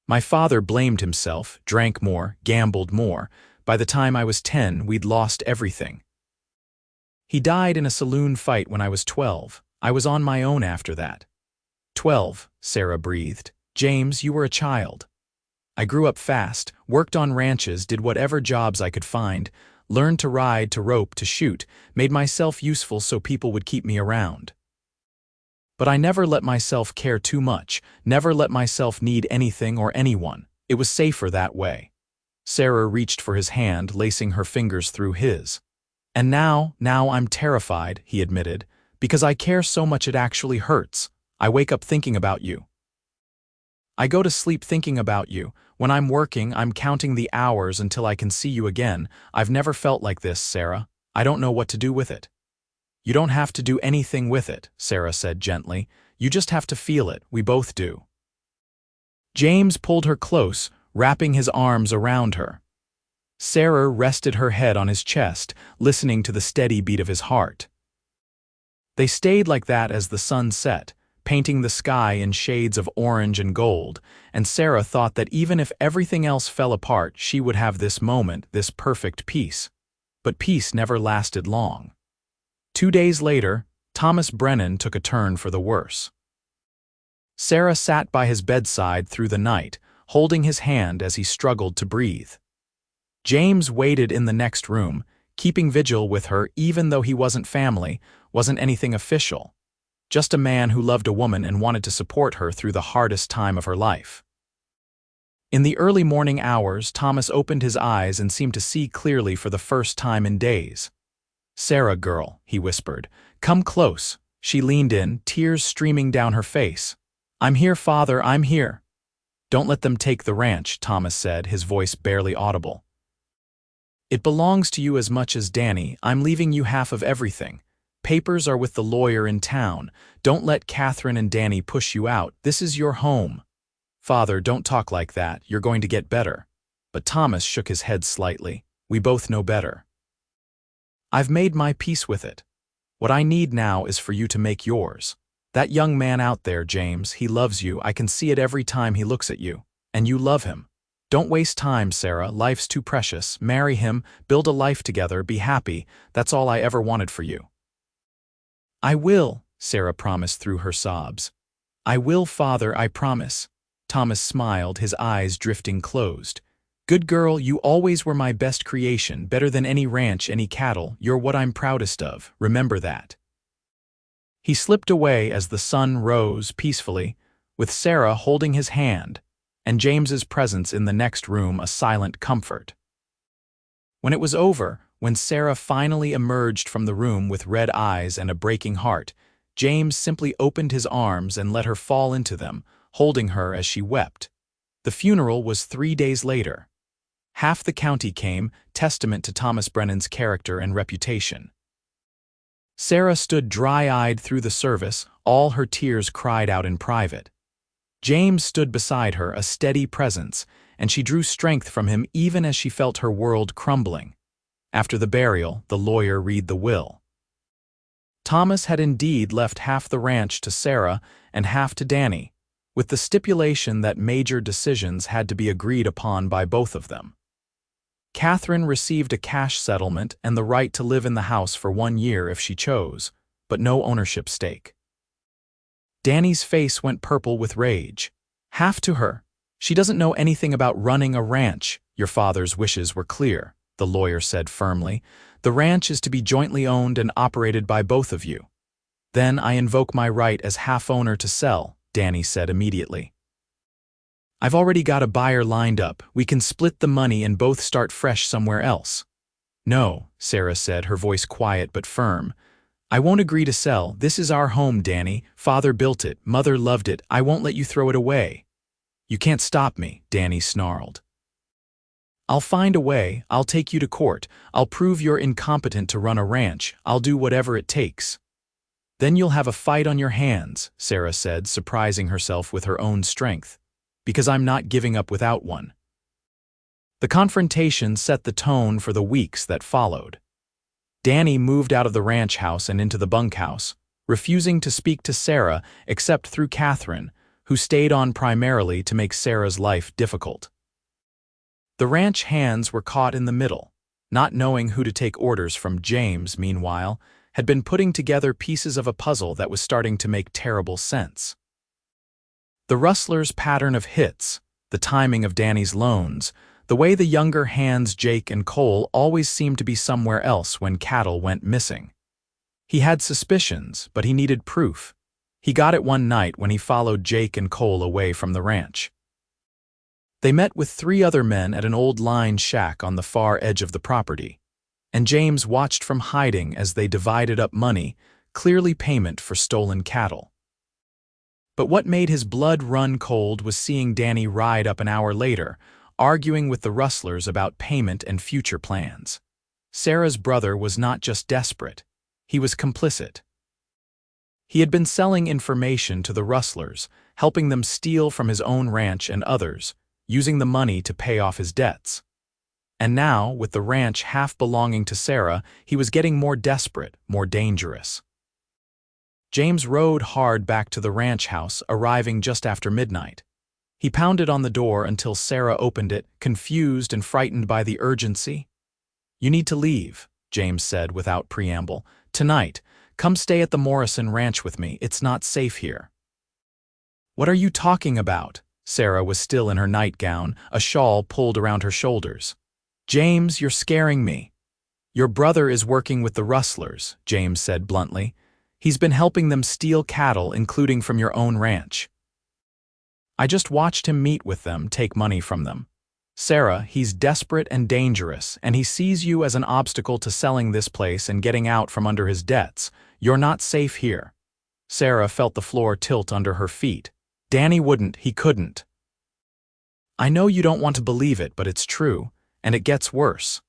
My father blamed himself, drank more, gambled more. By the time I was 10, we'd lost everything. He died in a saloon fight when I was 12. I was on my own after that." 12, Sarah breathed. "James, you were a child." "I grew up fast, worked on ranches, did whatever jobs I could find, learned to ride, to rope, to shoot, made myself useful so people would keep me around. But I never let myself care too much, never let myself need anything or anyone. It was safer that way." Sarah reached for his hand, lacing her fingers through his. "And now I'm terrified," he admitted, "because I care so much it actually hurts. I wake up thinking about you. I go to sleep thinking about you. When I'm working, I'm counting the hours until I can see you again. I've never felt like this, Sarah. I don't know what to do with it." "You don't have to do anything with it," Sarah said gently. "You just have to feel it. We both do." James pulled her close, wrapping his arms around her. Sarah rested her head on his chest, listening to the steady beat of his heart. They stayed like that as the sun set, painting the sky in shades of orange and gold, and Sarah thought that even if everything else fell apart, she would have this moment, this perfect peace. But peace never lasted long. 2 days later, Thomas Brennan took a turn for the worse. Sarah sat by his bedside through the night, holding his hand as he struggled to breathe. James waited in the next room, keeping vigil with her even though he wasn't family, wasn't anything official. Just a man who loved a woman and wanted to support her through the hardest time of her life. In the early morning hours, Thomas opened his eyes and seemed to see clearly for the first time in days. "Sarah, girl," he whispered, "come close." She leaned in, tears streaming down her face. "I'm here, Father, I'm here." "Don't let them take the ranch," Thomas said, his voice barely audible. "It belongs to you as much as Danny. I'm leaving you half of everything. Papers are with the lawyer in town. Don't let Catherine and Danny push you out. This is your home." "Father, don't talk like that. You're going to get better." But Thomas shook his head slightly. "We both know better. I've made my peace with it. What I need now is for you to make yours. That young man out there, James, he loves you. I can see it every time he looks at you. And you love him. Don't waste time, Sarah. Life's too precious. Marry him, build a life together, be happy. That's all I ever wanted for you." "I will," Sarah promised through her sobs. "I will, Father, I promise." Thomas smiled, his eyes drifting closed. "Good girl, you always were my best creation, better than any ranch, any cattle. You're what I'm proudest of. Remember that." He slipped away as the sun rose peacefully, with Sarah holding his hand, and James's presence in the next room a silent comfort. When it was over, when Sarah finally emerged from the room with red eyes and a breaking heart, James simply opened his arms and let her fall into them, holding her as she wept. The funeral was 3 days later. Half the county came, testament to Thomas Brennan's character and reputation. Sarah stood dry-eyed through the service, all her tears cried out in private. James stood beside her, a steady presence, and she drew strength from him even as she felt her world crumbling. After the burial, the lawyer read the will. Thomas had indeed left half the ranch to Sarah and half to Danny, with the stipulation that major decisions had to be agreed upon by both of them. Catherine received a cash settlement and the right to live in the house for 1 year if she chose, but no ownership stake. Danny's face went purple with rage. "Half to her. She doesn't know anything about running a ranch." "Your father's wishes were clear," the lawyer said firmly. "The ranch is to be jointly owned and operated by both of you." "Then I invoke my right as half-owner to sell," Danny said immediately. "I've already got a buyer lined up. We can split the money and both start fresh somewhere else." "No," Sarah said, her voice quiet but firm. "I won't agree to sell. This is our home, Danny. Father built it. Mother loved it. I won't let you throw it away." "You can't stop me," Danny snarled. "I'll find a way. I'll take you to court. I'll prove you're incompetent to run a ranch. I'll do whatever it takes." "Then you'll have a fight on your hands," Sarah said, surprising herself with her own strength. "Because I'm not giving up without one." The confrontation set the tone for the weeks that followed. Danny moved out of the ranch house and into the bunkhouse, refusing to speak to Sarah except through Catherine, who stayed on primarily to make Sarah's life difficult. The ranch hands were caught in the middle, not knowing who to take orders from. James, meanwhile, had been putting together pieces of a puzzle that was starting to make terrible sense. The rustlers' pattern of hits, the timing of Danny's loans, the way the younger hands Jake and Cole always seemed to be somewhere else when cattle went missing. He had suspicions, but he needed proof. He got it one night when he followed Jake and Cole away from the ranch. They met with 3 other men at an old line shack on the far edge of the property, and James watched from hiding as they divided up money, clearly payment for stolen cattle. But what made his blood run cold was seeing Danny ride up an hour later, arguing with the rustlers about payment and future plans. Sarah's brother was not just desperate, he was complicit. He had been selling information to the rustlers, helping them steal from his own ranch and others, using the money to pay off his debts. And now, with the ranch half belonging to Sarah, he was getting more desperate, more dangerous. James rode hard back to the ranch house, arriving just after midnight. He pounded on the door until Sarah opened it, confused and frightened by the urgency. "You need to leave," James said without preamble. "Tonight. Come stay at the Morrison Ranch with me. It's not safe here." "What are you talking about?" Sarah was still in her nightgown, a shawl pulled around her shoulders. "James, you're scaring me." "Your brother is working with the rustlers," James said bluntly. "He's been helping them steal cattle, including from your own ranch." "I just watched him meet with them, take money from them." "Sarah, he's desperate and dangerous, and he sees you as an obstacle to selling this place and getting out from under his debts. You're not safe here." Sarah felt the floor tilt under her feet. "Danny wouldn't, he couldn't." "I know you don't want to believe it, but it's true, and it gets worse.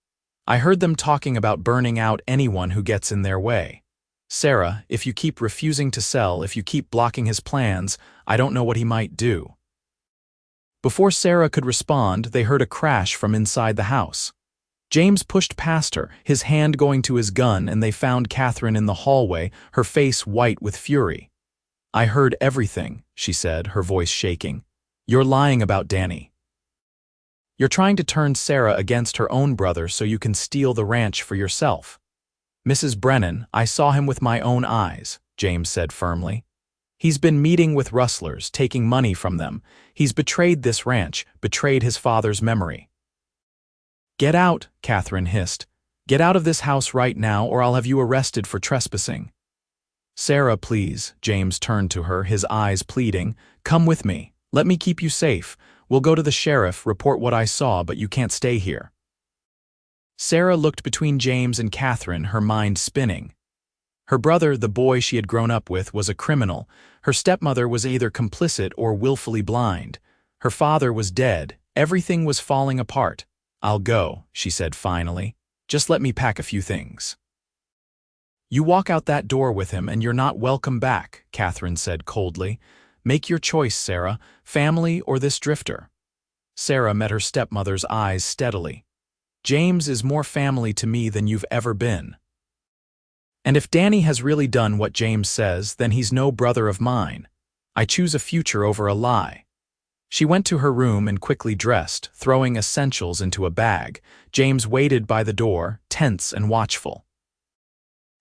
I heard them talking about burning out anyone who gets in their way. Sarah, if you keep refusing to sell, if you keep blocking his plans, I don't know what he might do." Before Sarah could respond, they heard a crash from inside the house. James pushed past her, his hand going to his gun, and they found Catherine in the hallway, her face white with fury. "I heard everything," she said, her voice shaking. "You're lying about Danny. You're trying to turn Sarah against her own brother so you can steal the ranch for yourself." "Mrs. Brennan, I saw him with my own eyes," James said firmly. "He's been meeting with rustlers, taking money from them. He's betrayed this ranch, betrayed his father's memory." "Get out," Catherine hissed. "Get out of this house right now, or I'll have you arrested for trespassing." "Sarah, please," James turned to her, his eyes pleading. "Come with me. Let me keep you safe. We'll go to the sheriff, report what I saw, but you can't stay here." Sarah looked between James and Catherine, her mind spinning. Her brother, the boy she had grown up with, was a criminal. Her stepmother was either complicit or willfully blind. Her father was dead. Everything was falling apart. "I'll go," she said finally. "Just let me pack a few things." "You walk out that door with him and you're not welcome back," Catherine said coldly. "Make your choice, Sarah, family or this drifter." Sarah met her stepmother's eyes steadily. "James is more family to me than you've ever been. And if Danny has really done what James says, then he's no brother of mine. I choose a future over a lie." She went to her room and quickly dressed, throwing essentials into a bag. James waited by the door, tense and watchful.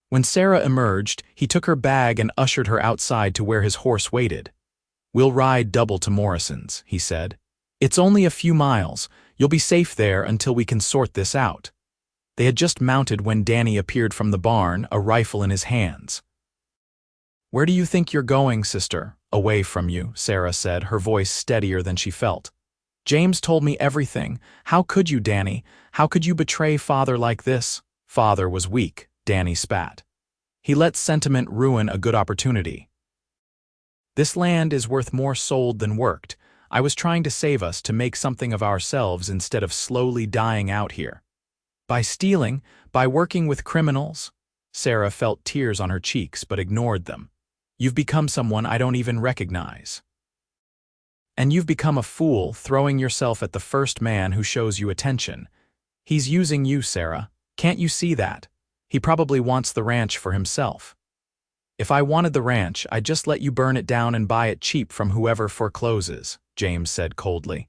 When Sarah emerged, he took her bag and ushered her outside to where his horse waited. "We'll ride double to Morrison's," he said. "It's only a few miles. You'll be safe there until we can sort this out." They had just mounted when Danny appeared from the barn, a rifle in his hands. "Where do you think you're going, sister?" "Away from you," Sarah said, her voice steadier than she felt. "James told me everything. How could you, Danny? How could you betray father like this?" "Father was weak," Danny spat. "He let sentiment ruin a good opportunity. This land is worth more sold than worked. I was trying to save us, to make something of ourselves instead of slowly dying out here. By stealing, by working with criminals." Sarah felt tears on her cheeks but ignored them. "You've become someone I don't even recognize. And you've become a fool, throwing yourself at the first man who shows you attention. He's using you, Sarah. Can't you see that? He probably wants the ranch for himself. If I wanted the ranch, I'd just let you burn it down and buy it cheap from whoever forecloses," James said coldly.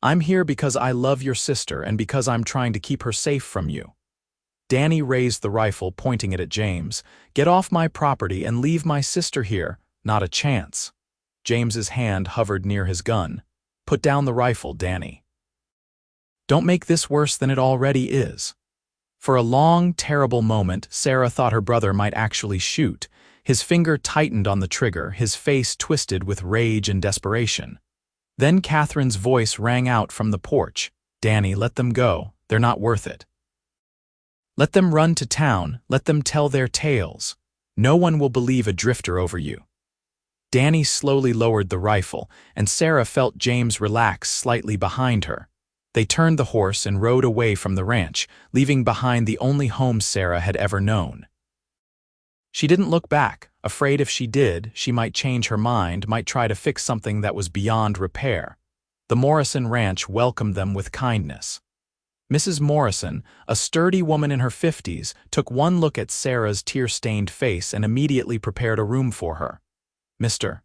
"I'm here because I love your sister and because I'm trying to keep her safe from you." Danny raised the rifle, pointing it at James. "Get off my property and leave my sister here. Not a chance." James's hand hovered near his gun. "Put down the rifle, Danny. Don't make this worse than it already is." For a long, terrible moment, Sarah thought her brother might actually shoot. His finger tightened on the trigger, his face twisted with rage and desperation. Then Catherine's voice rang out from the porch. "Danny, let them go. They're not worth it. Let them run to town. Let them tell their tales. No one will believe a drifter over you." Danny slowly lowered the rifle, and Sarah felt James relax slightly behind her. They turned the horse and rode away from the ranch, leaving behind the only home Sarah had ever known. She didn't look back, afraid if she did, she might change her mind, might try to fix something that was beyond repair. The Morrison Ranch welcomed them with kindness. Mrs. Morrison, a sturdy woman in her 50s, took one look at Sarah's tear-stained face and immediately prepared a room for her. Mr.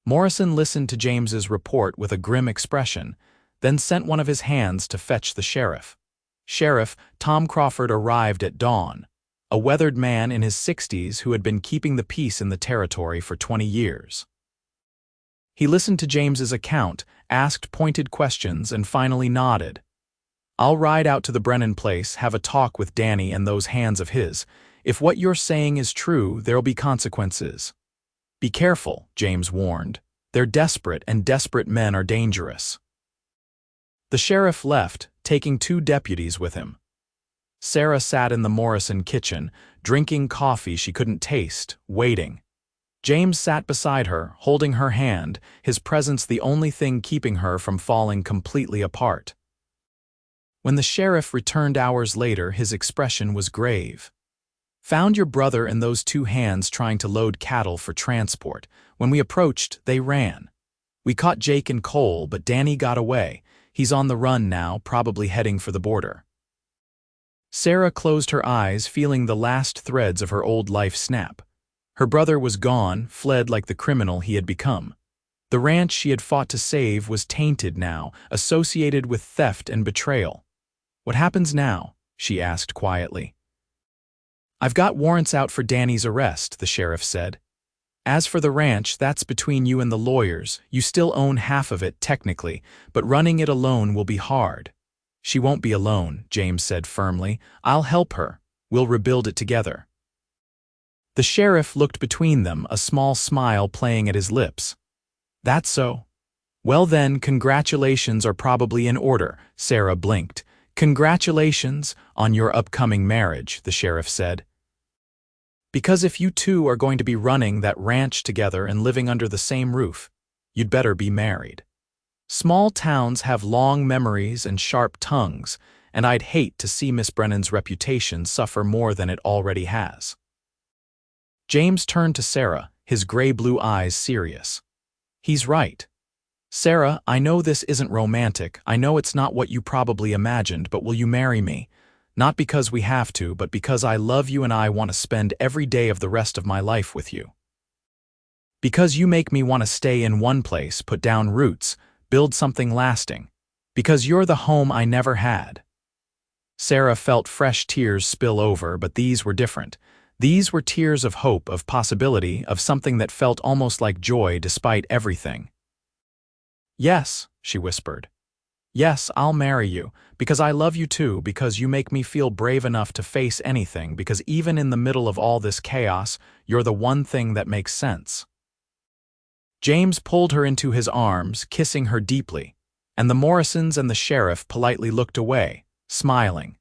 Morrison listened to James's report with a grim expression, then sent one of his hands to fetch the sheriff. Sheriff Tom Crawford arrived at dawn, a weathered man in his 60s who had been keeping the peace in the territory for 20 years. He listened to James's account, asked pointed questions, and finally nodded. "I'll ride out to the Brennan place, have a talk with Danny and those hands of his. If what you're saying is true, there'll be consequences." "Be careful," James warned. "They're desperate, and desperate men are dangerous." The sheriff left, taking 2 deputies with him. Sarah sat in the Morrison kitchen, drinking coffee she couldn't taste, waiting. James sat beside her, holding her hand, his presence the only thing keeping her from falling completely apart. When the sheriff returned hours later, his expression was grave. "Found your brother and those 2 hands trying to load cattle for transport. When we approached, they ran. We caught Jake and Cole, but Danny got away. He's on the run now, probably heading for the border." Sarah closed her eyes, feeling the last threads of her old life snap. Her brother was gone, fled like the criminal he had become. The ranch she had fought to save was tainted now, associated with theft and betrayal. "What happens now?" she asked quietly. "I've got warrants out for Danny's arrest," the sheriff said. "As for the ranch, that's between you and the lawyers. You still own half of it, technically, but running it alone will be hard." "She won't be alone," James said firmly. "I'll help her. We'll rebuild it together." The sheriff looked between them, a small smile playing at his lips. "That's so? Well then, congratulations are probably in order," Sarah blinked. "Congratulations on your upcoming marriage," the sheriff said. "Because if you 2 are going to be running that ranch together and living under the same roof, you'd better be married. Small towns have long memories and sharp tongues, and I'd hate to see Miss Brennan's reputation suffer more than it already has." James turned to Sarah, his gray-blue eyes serious. "He's right. Sarah, I know this isn't romantic, I know it's not what you probably imagined, but will you marry me? Not because we have to, but because I love you and I want to spend every day of the rest of my life with you. Because you make me want to stay in one place, put down roots, build something lasting. Because you're the home I never had." Sarah felt fresh tears spill over, but these were different. These were tears of hope, of possibility, of something that felt almost like joy despite everything. "Yes," she whispered. "Yes, I'll marry you, because I love you too, because you make me feel brave enough to face anything, because even in the middle of all this chaos, you're the one thing that makes sense." James pulled her into his arms, kissing her deeply, and the Morrisons and the sheriff politely looked away, smiling.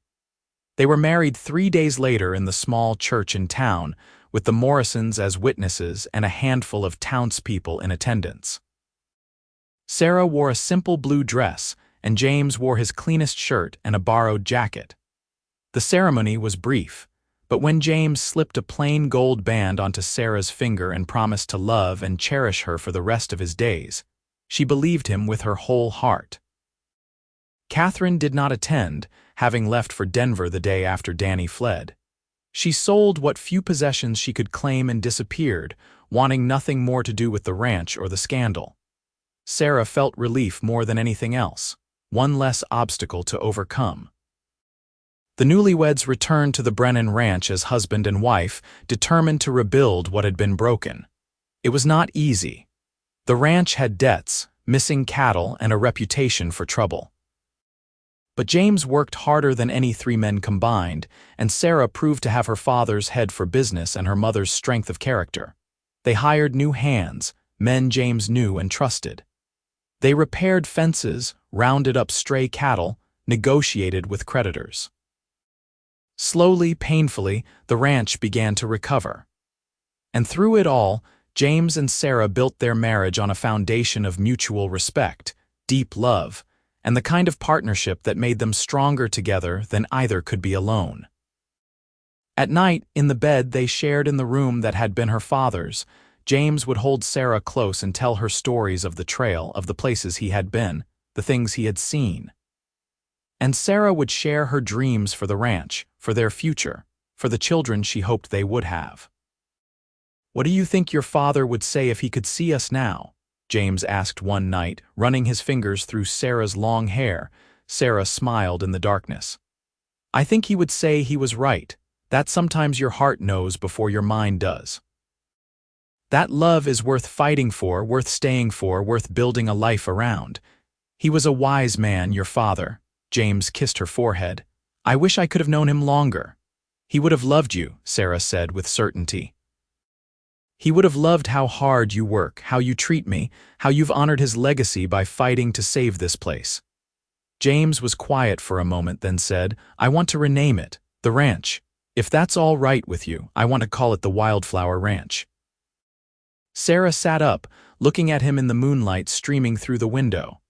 They were married 3 days later in the small church in town, with the Morrisons as witnesses and a handful of townspeople in attendance. Sarah wore a simple blue dress, and James wore his cleanest shirt and a borrowed jacket. The ceremony was brief, but when James slipped a plain gold band onto Sarah's finger and promised to love and cherish her for the rest of his days, she believed him with her whole heart. Catherine did not attend, having left for Denver the day after Danny fled. She sold what few possessions she could claim and disappeared, wanting nothing more to do with the ranch or the scandal. Sarah felt relief more than anything else, one less obstacle to overcome. The newlyweds returned to the Brennan ranch as husband and wife, determined to rebuild what had been broken. It was not easy. The ranch had debts, missing cattle, and a reputation for trouble. But James worked harder than any 3 men combined, and Sarah proved to have her father's head for business and her mother's strength of character. They hired new hands, men James knew and trusted. They repaired fences, rounded up stray cattle, negotiated with creditors. Slowly, painfully, the ranch began to recover. And through it all, James and Sarah built their marriage on a foundation of mutual respect, deep love, and the kind of partnership that made them stronger together than either could be alone. At night, in the bed they shared in the room that had been her father's, James would hold Sarah close and tell her stories of the trail, of the places he had been, the things he had seen. And Sarah would share her dreams for the ranch, for their future, for the children she hoped they would have. "What do you think your father would say if he could see us now?" James asked one night, running his fingers through Sarah's long hair. Sarah smiled in the darkness. "I think he would say he was right, that sometimes your heart knows before your mind does. That love is worth fighting for, worth staying for, worth building a life around. He was a wise man, your father." James kissed her forehead. "I wish I could have known him longer." "He would have loved you," Sarah said with certainty. "He would have loved how hard you work, how you treat me, how you've honored his legacy by fighting to save this place." James was quiet for a moment, then said, "I want to rename it, the ranch. If that's all right with you, I want to call it the Wildflower Ranch." Sarah sat up, looking at him in the moonlight streaming through the window.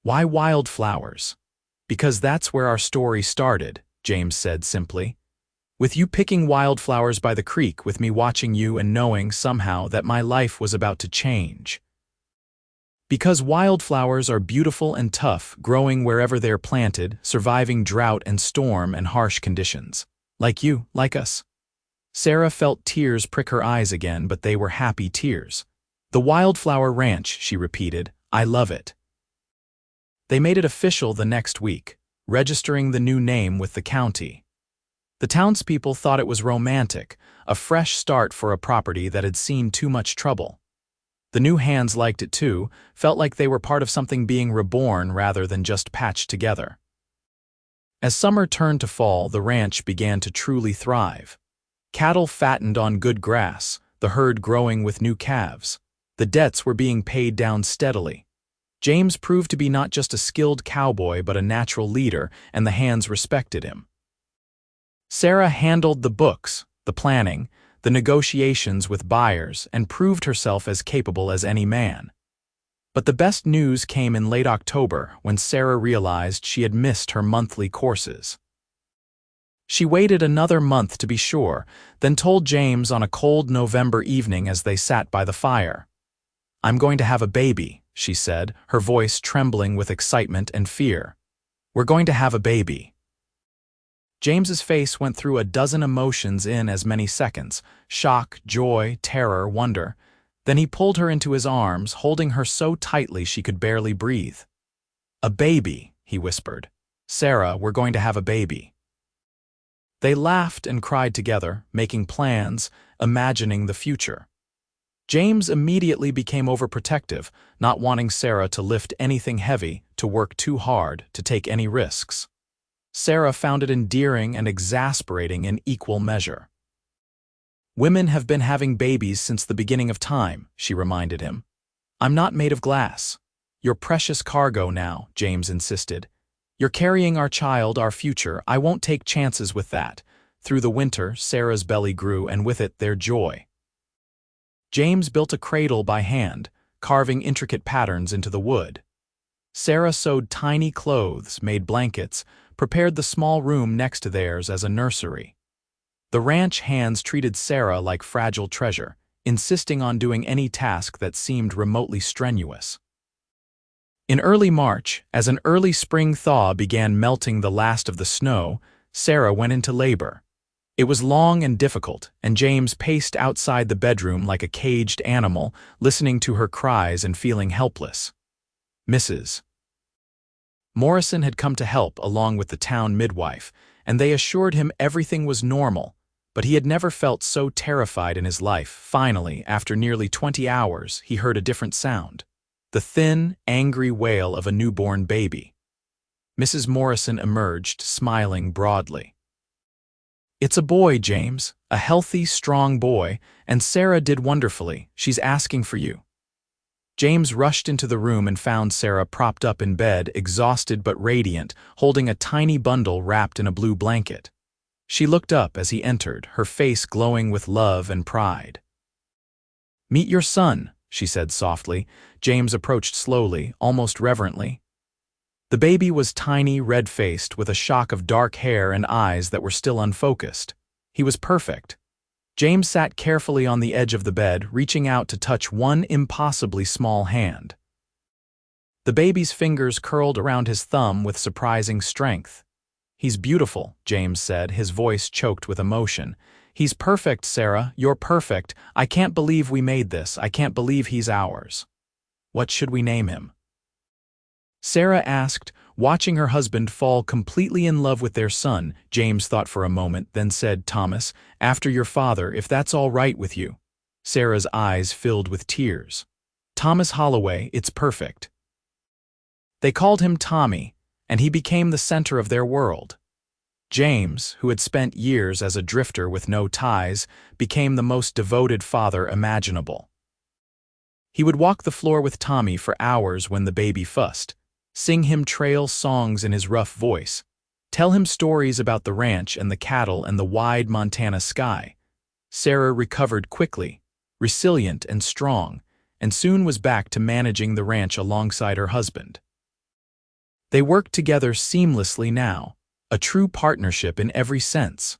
"Why wildflowers?" "Because that's where our story started," James said simply. "With you picking wildflowers by the creek, with me watching you and knowing somehow that my life was about to change. Because wildflowers are beautiful and tough, growing wherever they're planted, surviving drought and storm and harsh conditions. Like you, like us." Sarah felt tears prick her eyes again, but they were happy tears. "The Wildflower Ranch," she repeated. "I love it." They made it official the next week, registering the new name with the county. The townspeople thought it was romantic, a fresh start for a property that had seen too much trouble. The new hands liked it too, felt like they were part of something being reborn rather than just patched together. As summer turned to fall, the ranch began to truly thrive. Cattle fattened on good grass, the herd growing with new calves. The debts were being paid down steadily. James proved to be not just a skilled cowboy but a natural leader, and the hands respected him. Sarah handled the books, the planning, the negotiations with buyers, and proved herself as capable as any man. But the best news came in late October when Sarah realized she had missed her monthly courses. She waited another month to be sure, then told James on a cold November evening as they sat by the fire. "I'm going to have a baby," she said, her voice trembling with excitement and fear. "We're going to have a baby." James's face went through a dozen emotions in as many seconds: shock, joy, terror, wonder. Then he pulled her into his arms, holding her so tightly she could barely breathe. "A baby," he whispered. "Sarah, we're going to have a baby." They laughed and cried together, making plans, imagining the future. James immediately became overprotective, not wanting Sarah to lift anything heavy, to work too hard, to take any risks. Sarah found it endearing and exasperating in equal measure. "Women have been having babies since the beginning of time," she reminded him. "I'm not made of glass. You're precious cargo now," James insisted. "You're carrying our child, our future. I won't take chances with that." Through the winter, Sarah's belly grew, and with it their joy. James built a cradle by hand, carving intricate patterns into the wood. Sarah sewed tiny clothes, made blankets, prepared the small room next to theirs as a nursery. The ranch hands treated Sarah like fragile treasure, insisting on doing any task that seemed remotely strenuous. In early March, as an early spring thaw began melting the last of the snow, Sarah went into labor. It was long and difficult, and James paced outside the bedroom like a caged animal, listening to her cries and feeling helpless. Mrs. Morrison had come to help along with the town midwife, and they assured him everything was normal, but he had never felt so terrified in his life. Finally, after nearly 20 hours, he heard a different sound: the thin, angry wail of a newborn baby. Mrs. Morrison emerged, smiling broadly. "It's a boy, James, a healthy, strong boy, and Sarah did wonderfully. She's asking for you." James rushed into the room and found Sarah propped up in bed, exhausted but radiant, holding a tiny bundle wrapped in a blue blanket. She looked up as he entered, her face glowing with love and pride. "Meet your son," she said softly. James approached slowly, almost reverently. The baby was tiny, red-faced, with a shock of dark hair and eyes that were still unfocused. He was perfect. James sat carefully on the edge of the bed, reaching out to touch one impossibly small hand. The baby's fingers curled around his thumb with surprising strength. "He's beautiful," James said, his voice choked with emotion. "He's perfect, Sarah, you're perfect. I can't believe we made this. I can't believe he's ours." "What should we name him?" Sarah asked, watching her husband fall completely in love with their son. James thought for a moment, then said, "Thomas, after your father, if that's all right with you." Sarah's eyes filled with tears. "Thomas Holloway, it's perfect." They called him Tommy, and he became the center of their world. James, who had spent years as a drifter with no ties, became the most devoted father imaginable. He would walk the floor with Tommy for hours when the baby fussed, sing him trail songs in his rough voice, tell him stories about the ranch and the cattle and the wide Montana sky. Sarah recovered quickly, resilient and strong, and soon was back to managing the ranch alongside her husband. They worked together seamlessly now, a true partnership in every sense.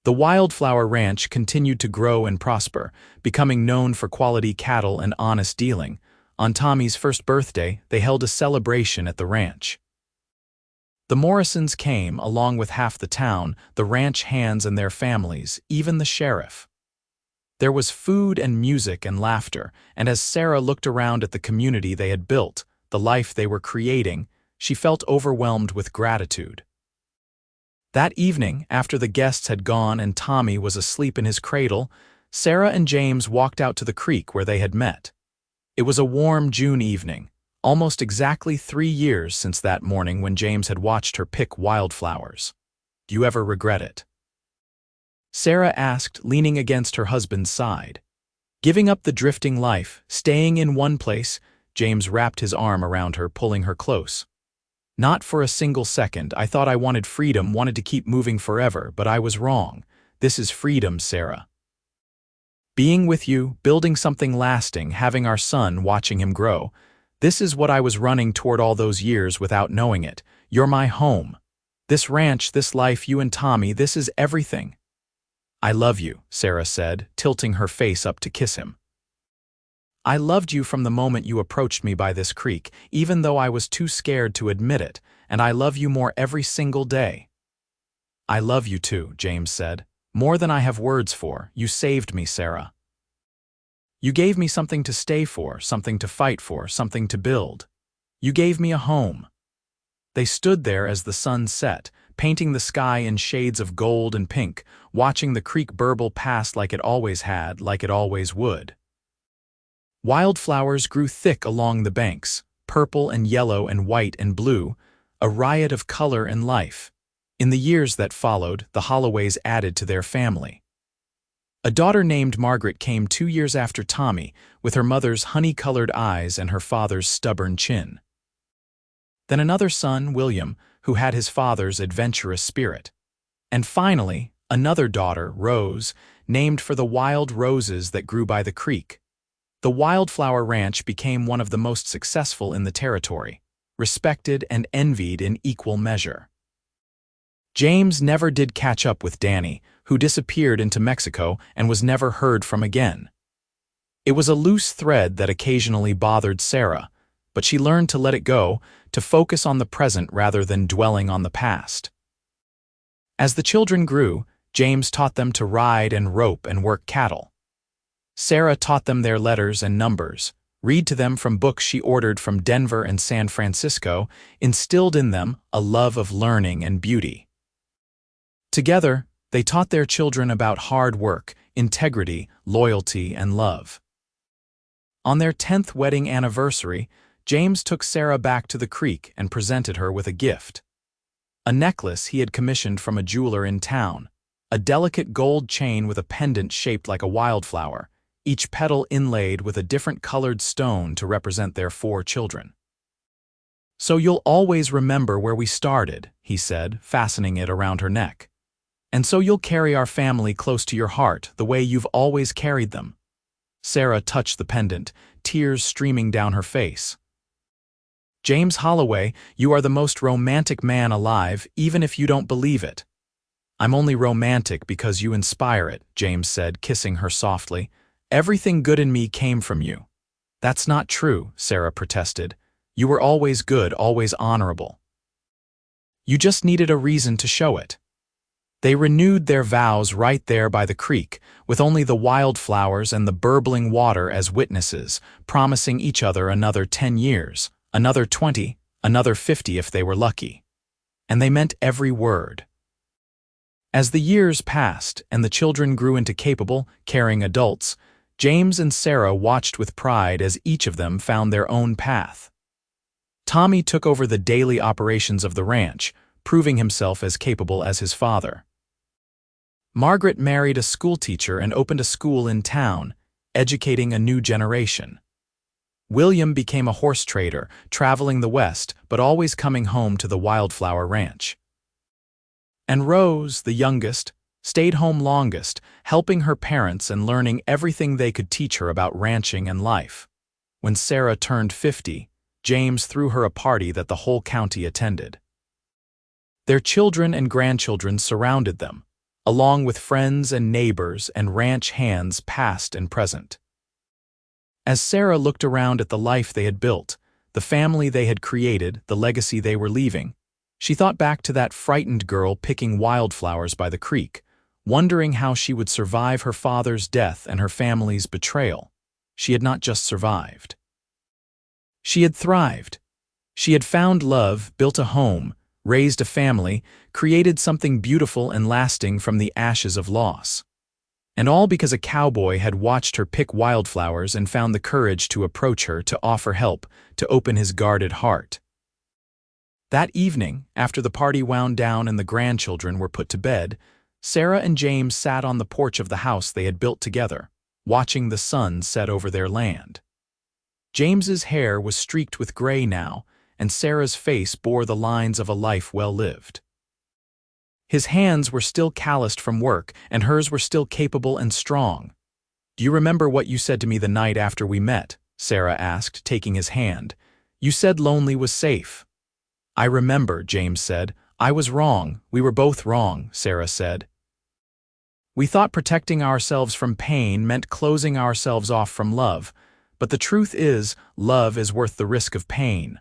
The Wildflower Ranch continued to grow and prosper, becoming known for quality cattle and honest dealing. On Tommy's first birthday, they held a celebration at the ranch. The Morrisons came, along with half the town, the ranch hands and their families, even the sheriff. There was food and music and laughter, and as Sarah looked around at the community they had built, the life they were creating, she felt overwhelmed with gratitude. That evening, after the guests had gone and Tommy was asleep in his cradle, Sarah and James walked out to the creek where they had met. It was a warm June evening, almost exactly 3 years since that morning when James had watched her pick wildflowers. "Do you ever regret it?" Sarah asked, leaning against her husband's side. Giving up the drifting life, staying in one place, James wrapped his arm around her, pulling her close. "Not for a single second. I thought I wanted freedom, wanted to keep moving forever, but I was wrong. This is freedom, Sarah. Being with you, building something lasting, having our son, watching him grow. This is what I was running toward all those years without knowing it. You're my home. This ranch, this life, you and Tommy, this is everything." "I love you," Sarah said, tilting her face up to kiss him. "I loved you from the moment you approached me by this creek, even though I was too scared to admit it, and I love you more every single day." "I love you too," James said. "More than I have words for. You saved me, Sarah. You gave me something to stay for, something to fight for, something to build. You gave me a home." They stood there as the sun set, painting the sky in shades of gold and pink, watching the creek burble past like it always had, like it always would. Wildflowers grew thick along the banks, purple and yellow and white and blue, a riot of color and life. In the years that followed, the Holloways added to their family. A daughter named Margaret came 2 years after Tommy, with her mother's honey-colored eyes and her father's stubborn chin. Then another son, William, who had his father's adventurous spirit. And finally, another daughter, Rose, named for the wild roses that grew by the creek. The Wildflower Ranch became one of the most successful in the territory, respected and envied in equal measure. James never did catch up with Danny, who disappeared into Mexico and was never heard from again. It was a loose thread that occasionally bothered Sarah, but she learned to let it go, to focus on the present rather than dwelling on the past. As the children grew, James taught them to ride and rope and work cattle. Sarah taught them their letters and numbers, read to them from books she ordered from Denver and San Francisco, instilled in them a love of learning and beauty. Together, they taught their children about hard work, integrity, loyalty, and love. On their 10th wedding anniversary, James took Sarah back to the creek and presented her with a gift. A necklace he had commissioned from a jeweler in town, a delicate gold chain with a pendant shaped like a wildflower, each petal inlaid with a different colored stone to represent their 4 children. "So you'll always remember where we started," he said, fastening it around her neck. "And so you'll carry our family close to your heart, the way you've always carried them." Sarah touched the pendant, tears streaming down her face. "James Holloway, you are the most romantic man alive, even if you don't believe it." "I'm only romantic because you inspire it," James said, kissing her softly. "Everything good in me came from you." "That's not true," Sarah protested. You were always good, always honorable. You just needed a reason to show it. They renewed their vows right there by the creek, with only the wildflowers and the burbling water as witnesses, promising each other another 10 years, another 20, another 50 if they were lucky. And they meant every word. As the years passed and the children grew into capable, caring adults, James and Sarah watched with pride as each of them found their own path. Tommy took over the daily operations of the ranch, proving himself as capable as his father. Margaret married a schoolteacher and opened a school in town, educating a new generation. William became a horse trader, traveling the West but always coming home to the Wildflower Ranch. And Rose, the youngest, stayed home longest, helping her parents and learning everything they could teach her about ranching and life. When Sarah turned 50, James threw her a party that the whole county attended. Their children and grandchildren surrounded them, along with friends and neighbors and ranch hands past and present. As Sarah looked around at the life they had built, the family they had created, the legacy they were leaving, she thought back to that frightened girl picking wildflowers by the creek, wondering how she would survive her father's death and her family's betrayal. She had not just survived. She had thrived. She had found love, built a home, raised a family, created something beautiful and lasting from the ashes of loss. And all because a cowboy had watched her pick wildflowers and found the courage to approach her, to offer help, to open his guarded heart. That evening, after the party wound down and the grandchildren were put to bed, Sarah and James sat on the porch of the house they had built together, watching the sun set over their land. James's hair was streaked with gray now, and Sarah's face bore the lines of a life well lived. His hands were still calloused from work, and hers were still capable and strong. "Do you remember what you said to me the night after we met?" Sarah asked, taking his hand. "You said lonely was safe." "I remember," James said. "I was wrong. We were both wrong," Sarah said. "We thought protecting ourselves from pain meant closing ourselves off from love, but the truth is, love is worth the risk of pain.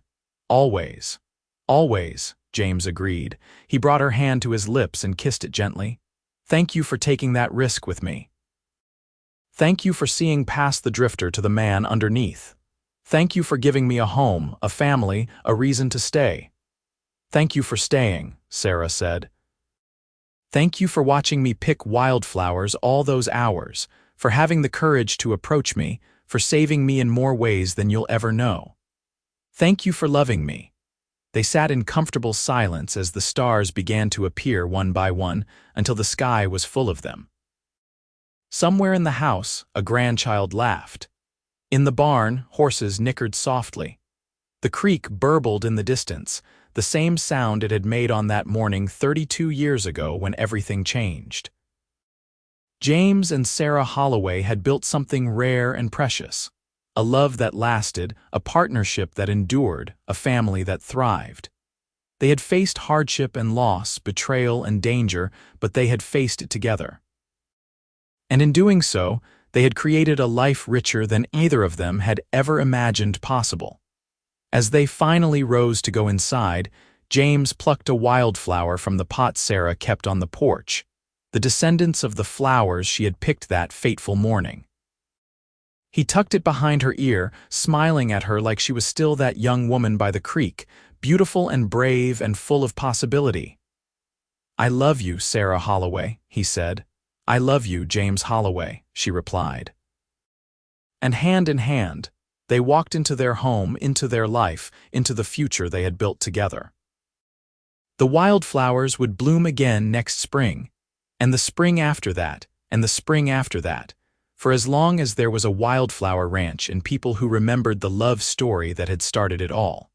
Always." "Always," James agreed. He brought her hand to his lips and kissed it gently. "Thank you for taking that risk with me. Thank you for seeing past the drifter to the man underneath. Thank you for giving me a home, a family, a reason to stay." "Thank you for staying," Sarah said. "Thank you for watching me pick wildflowers all those hours, for having the courage to approach me, for saving me in more ways than you'll ever know. Thank you for loving me." They sat in comfortable silence as the stars began to appear one by one until the sky was full of them. Somewhere in the house, a grandchild laughed. In the barn, horses nickered softly. The creek burbled in the distance, the same sound it had made on that morning 32 years ago when everything changed. James and Sarah Holloway had built something rare and precious. A love that lasted, a partnership that endured, a family that thrived. They had faced hardship and loss, betrayal and danger, but they had faced it together. And in doing so, they had created a life richer than either of them had ever imagined possible. As they finally rose to go inside, James plucked a wildflower from the pot Sarah kept on the porch, the descendants of the flowers she had picked that fateful morning. He tucked it behind her ear, smiling at her like she was still that young woman by the creek, beautiful and brave and full of possibility. "I love you, Sarah Holloway," he said. "I love you, James Holloway," she replied. And hand in hand, they walked into their home, into their life, into the future they had built together. The wildflowers would bloom again next spring, and the spring after that, and the spring after that, for as long as there was a wildflower ranch and people who remembered the love story that had started it all.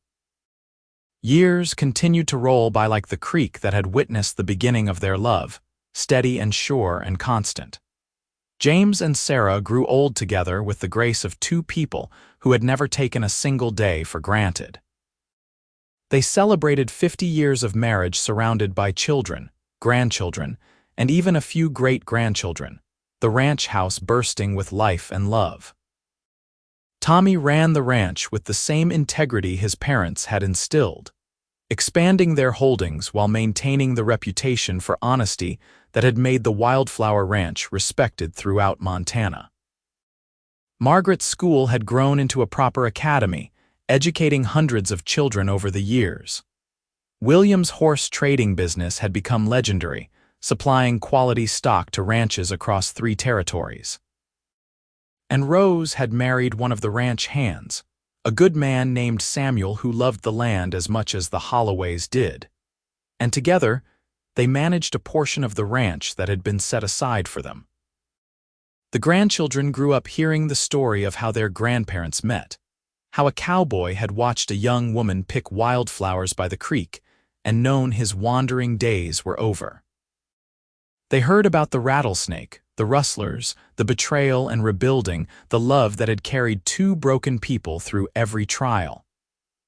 Years continued to roll by like the creek that had witnessed the beginning of their love, steady and sure and constant. James and Sarah grew old together with the grace of two people who had never taken a single day for granted. They celebrated 50 years of marriage surrounded by children, grandchildren, and even a few great-grandchildren, the ranch house bursting with life and love. Tommy ran the ranch with the same integrity his parents had instilled, expanding their holdings while maintaining the reputation for honesty that had made the Wildflower Ranch respected throughout Montana. Margaret's school had grown into a proper academy, educating hundreds of children over the years. William's horse trading business had become legendary, supplying quality stock to ranches across 3 territories. And Rose had married one of the ranch hands, a good man named Samuel who loved the land as much as the Holloways did. And together, they managed a portion of the ranch that had been set aside for them. The grandchildren grew up hearing the story of how their grandparents met, how a cowboy had watched a young woman pick wildflowers by the creek and known his wandering days were over. They heard about the rattlesnake, the rustlers, the betrayal and rebuilding, the love that had carried 2 broken people through every trial.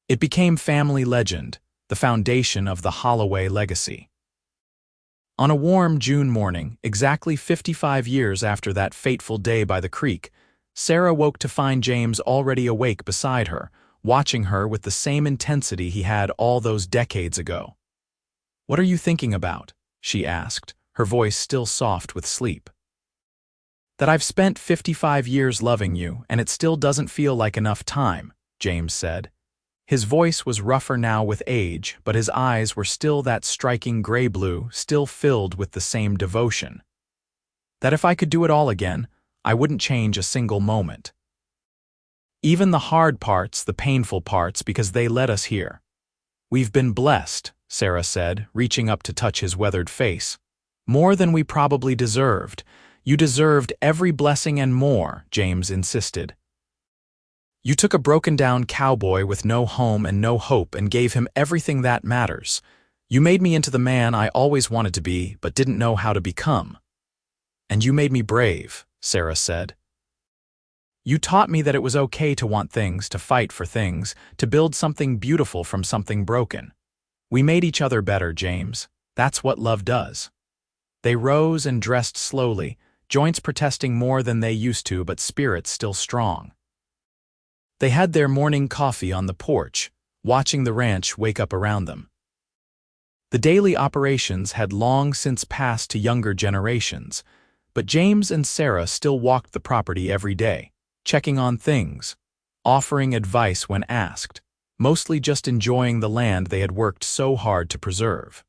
It became family legend, the foundation of the Holloway legacy. On a warm June morning, exactly 55 years after that fateful day by the creek, Sarah woke to find James already awake beside her, watching her with the same intensity he had all those decades ago. "What are you thinking about?" she asked, her voice still soft with sleep. "That I've spent 55 years loving you, and it still doesn't feel like enough time," James said. His voice was rougher now with age, but his eyes were still that striking gray-blue, still filled with the same devotion. "That if I could do it all again, I wouldn't change a single moment. Even the hard parts, the painful parts, because they led us here. We've been blessed," Sarah said, reaching up to touch his weathered face. "More than we probably deserved. You deserved every blessing and more," James insisted. "You took a broken-down cowboy with no home and no hope and gave him everything that matters. You made me into the man I always wanted to be but didn't know how to become. And you made me brave," Sarah said. "You taught me that it was okay to want things, to fight for things, to build something beautiful from something broken. We made each other better, James. That's what love does." They rose and dressed slowly, joints protesting more than they used to but spirits still strong. They had their morning coffee on the porch, watching the ranch wake up around them. The daily operations had long since passed to younger generations, but James and Sarah still walked the property every day, checking on things, offering advice when asked, mostly just enjoying the land they had worked so hard to preserve.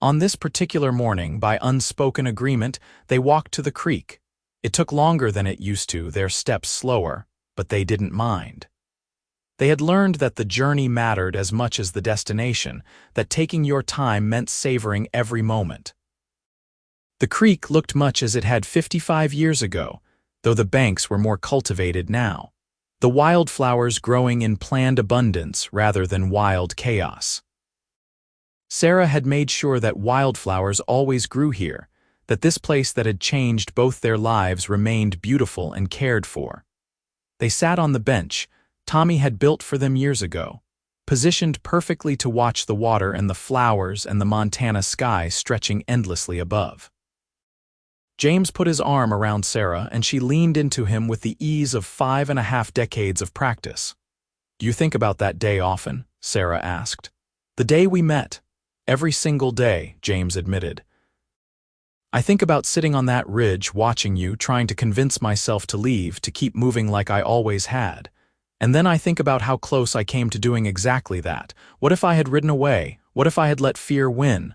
On this particular morning, by unspoken agreement, they walked to the creek. It took longer than it used to, their steps slower, but they didn't mind. They had learned that the journey mattered as much as the destination, that taking your time meant savoring every moment. The creek looked much as it had 55 years ago, though the banks were more cultivated now, the wildflowers growing in planned abundance rather than wild chaos. Sarah had made sure that wildflowers always grew here, that this place that had changed both their lives remained beautiful and cared for. They sat on the bench Tommy had built for them years ago, positioned perfectly to watch the water and the flowers and the Montana sky stretching endlessly above. James put his arm around Sarah and she leaned into him with the ease of 5.5 decades of practice. "Do you think about that day often?" Sarah asked. "The day we met." "Every single day," James admitted. "I think about sitting on that ridge watching you, trying to convince myself to leave, to keep moving like I always had. And then I think about how close I came to doing exactly that. What if I had ridden away? What if I had let fear win?"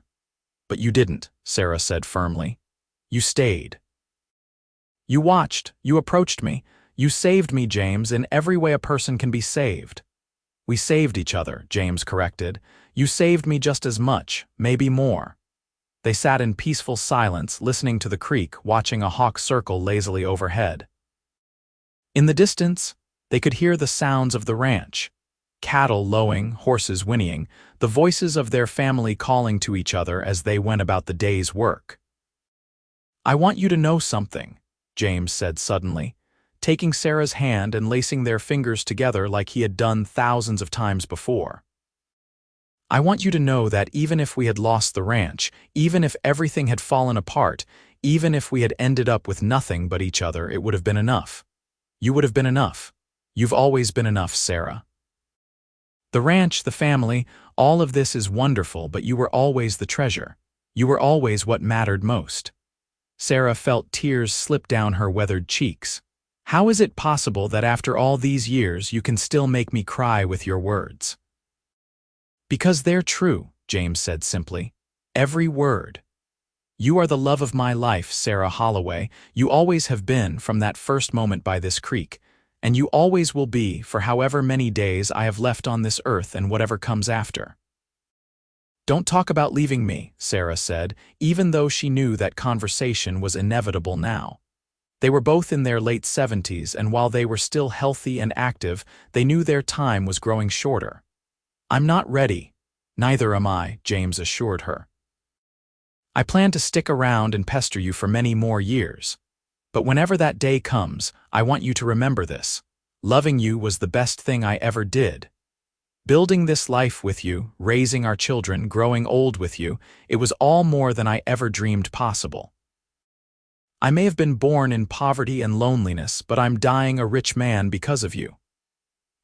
"But you didn't," Sarah said firmly. "You stayed. You watched, you approached me. You saved me, James, in every way a person can be saved." "We saved each other," James corrected. "You saved me just as much, maybe more." They sat in peaceful silence, listening to the creek, watching a hawk circle lazily overhead. In the distance, they could hear the sounds of the ranch, cattle lowing, horses whinnying, the voices of their family calling to each other as they went about the day's work. "I want you to know something," James said suddenly, taking Sarah's hand and lacing their fingers together like he had done thousands of times before. "I want you to know that even if we had lost the ranch, even if everything had fallen apart, even if we had ended up with nothing but each other, it would have been enough. You would have been enough. You've always been enough, Sarah. The ranch, the family, all of this is wonderful, but you were always the treasure. You were always what mattered most. Sarah felt tears slip down her weathered cheeks. How is it possible that after all these years you can still make me cry with your words? Because they're true, James said simply. Every word. You are the love of my life, Sarah Holloway. You always have been from that first moment by this creek, and you always will be for however many days I have left on this earth and whatever comes after. Don't talk about leaving me, Sarah said, even though she knew that conversation was inevitable now. They were both in their late 70s, and while they were still healthy and active, they knew their time was growing shorter. I'm not ready. Neither am I, James assured her. I plan to stick around and pester you for many more years. But whenever that day comes, I want you to remember this. Loving you was the best thing I ever did. Building this life with you, raising our children, growing old with you, it was all more than I ever dreamed possible. I may have been born in poverty and loneliness, but I'm dying a rich man because of you.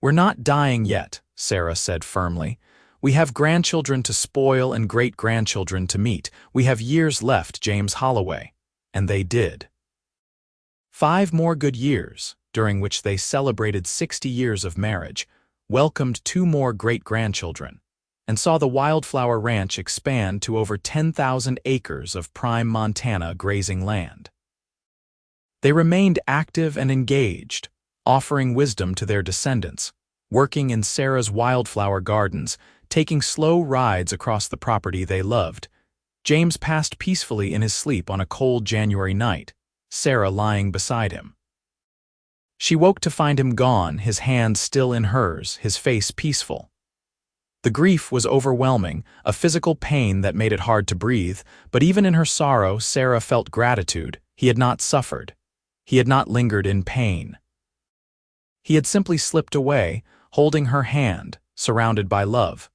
We're not dying yet, Sarah said firmly. We have grandchildren to spoil and great-grandchildren to meet. We have years left, James Holloway. And they did. 5 more good years, during which they celebrated 60 years of marriage, welcomed 2 more great-grandchildren, and saw the Wildflower Ranch expand to over 10,000 acres of prime Montana grazing land. They remained active and engaged, offering wisdom to their descendants, working in Sarah's wildflower gardens, taking slow rides across the property they loved. James passed peacefully in his sleep on a cold January night, Sarah lying beside him. She woke to find him gone, his hand still in hers, his face peaceful. The grief was overwhelming, a physical pain that made it hard to breathe, but even in her sorrow, Sarah felt gratitude. He had not suffered. He had not lingered in pain. He had simply slipped away, holding her hand, surrounded by love.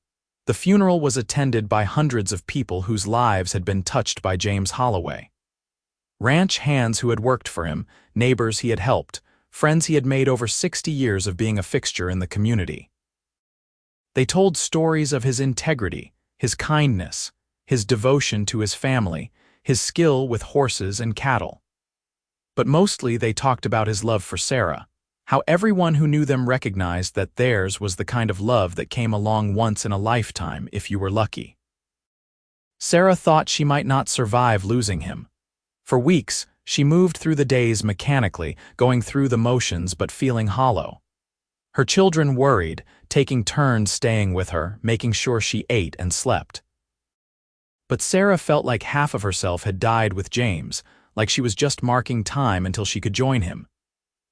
The funeral was attended by hundreds of people whose lives had been touched by James Holloway. Ranch hands who had worked for him, neighbors he had helped, friends he had made over 60 years of being a fixture in the community. They told stories of his integrity, his kindness, his devotion to his family, his skill with horses and cattle. But mostly they talked about his love for Sarah, how everyone who knew them recognized that theirs was the kind of love that came along once in a lifetime if you were lucky. Sarah thought she might not survive losing him. For weeks, she moved through the days mechanically, going through the motions but feeling hollow. Her children worried, taking turns staying with her, making sure she ate and slept. But Sarah felt like half of herself had died with James, like she was just marking time until she could join him.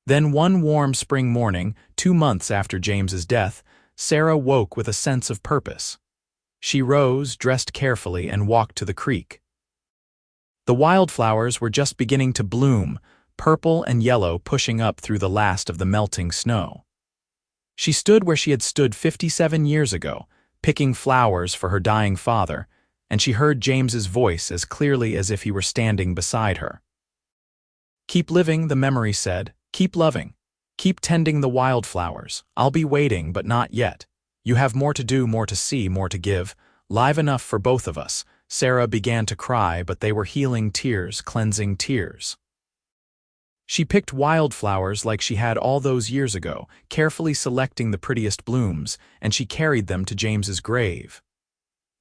Then one warm spring morning, 2 months after James's death, Sarah woke with a sense of purpose. She rose, dressed carefully, and walked to the creek. The wildflowers were just beginning to bloom, purple and yellow pushing up through the last of the melting snow. She stood where she had stood 57 years ago, picking flowers for her dying father, and she heard James's voice as clearly as if he were standing beside her. "Keep living," the memory said. "Keep loving. Keep tending the wildflowers. I'll be waiting, but not yet. You have more to do, more to see, more to give. Live enough for both of us." Sarah began to cry, but they were healing tears, cleansing tears. She picked wildflowers like she had all those years ago, carefully selecting the prettiest blooms, and she carried them to James's grave.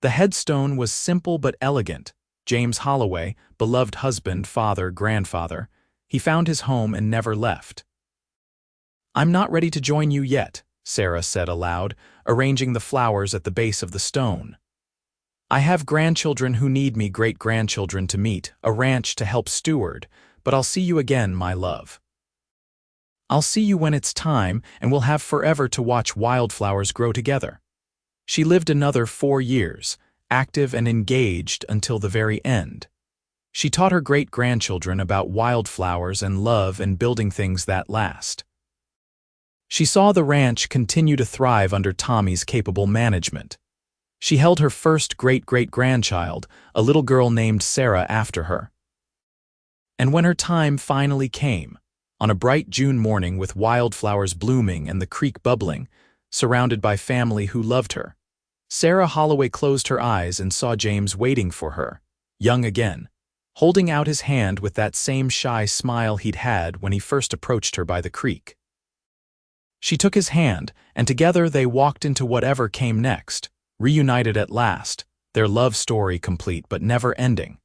The headstone was simple but elegant. James Holloway, beloved husband, father, grandfather. He found his home and never left. "I'm not ready to join you yet," Sarah said aloud, arranging the flowers at the base of the stone. "I have grandchildren who need me, great-grandchildren to meet, a ranch to help steward, but I'll see you again, my love. I'll see you when it's time, and we'll have forever to watch wildflowers grow together." She lived another 4 years, active and engaged until the very end. She taught her great-grandchildren about wildflowers and love and building things that last. She saw the ranch continue to thrive under Tommy's capable management. She held her first great-great-grandchild, a little girl named Sarah, after her. And when her time finally came, on a bright June morning with wildflowers blooming and the creek bubbling, surrounded by family who loved her. Sarah Holloway closed her eyes and saw James waiting for her, young again, holding out his hand with that same shy smile he'd had when he first approached her by the creek. She took his hand, and together they walked into whatever came next, reunited at last, their love story complete but never ending.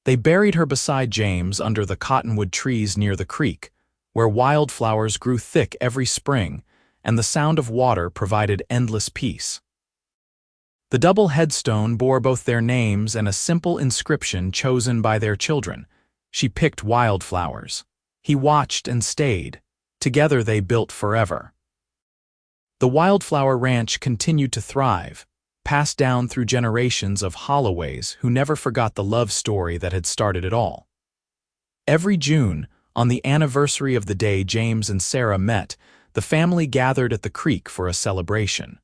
They buried her beside James under the cottonwood trees near the creek, where wildflowers grew thick every spring, and the sound of water provided endless peace. The double headstone bore both their names and a simple inscription chosen by their children. She picked wildflowers. He watched and stayed. Together they built forever. The Wildflower Ranch continued to thrive, passed down through generations of Holloways who never forgot the love story that had started it all. Every June, on the anniversary of the day James and Sarah met, the family gathered at the creek for a celebration.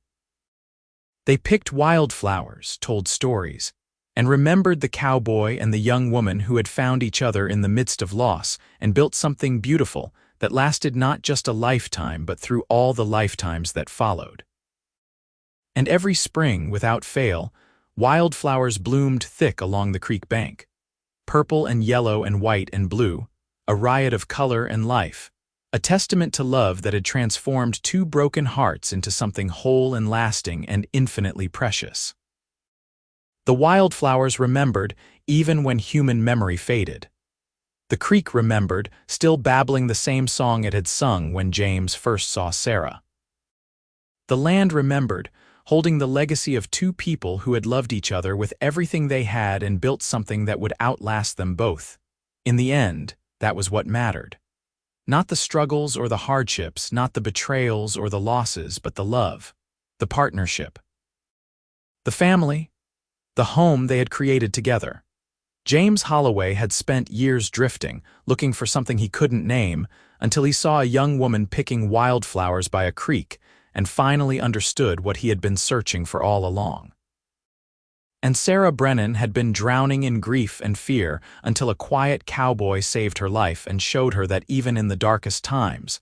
They picked wildflowers, told stories, and remembered the cowboy and the young woman who had found each other in the midst of loss and built something beautiful that lasted not just a lifetime but through all the lifetimes that followed. And every spring, without fail, wildflowers bloomed thick along the creek bank. Purple and yellow and white and blue, a riot of color and life, a testament to love that had transformed two broken hearts into something whole and lasting and infinitely precious. The wildflowers remembered even when human memory faded. The creek remembered, still babbling the same song it had sung when James first saw Sarah. The land remembered, holding the legacy of two people who had loved each other with everything they had and built something that would outlast them both. In the end, that was what mattered. Not the struggles or the hardships, not the betrayals or the losses, but the love, the partnership, the family, the home they had created together. James Holloway had spent years drifting, looking for something he couldn't name, until he saw a young woman picking wildflowers by a creek and finally understood what he had been searching for all along. And Sarah Brennan had been drowning in grief and fear until a quiet cowboy saved her life and showed her that even in the darkest times,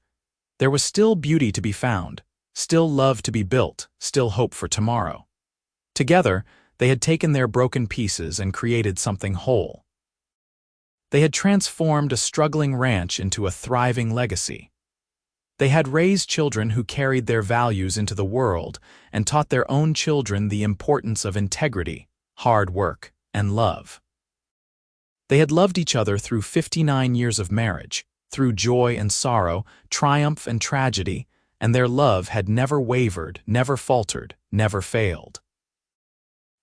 there was still beauty to be found, still love to be built, still hope for tomorrow. Together, they had taken their broken pieces and created something whole. They had transformed a struggling ranch into a thriving legacy. They had raised children who carried their values into the world and taught their own children the importance of integrity, hard work, and love. They had loved each other through 59 years of marriage, through joy and sorrow, triumph and tragedy, and their love had never wavered, never faltered, never failed.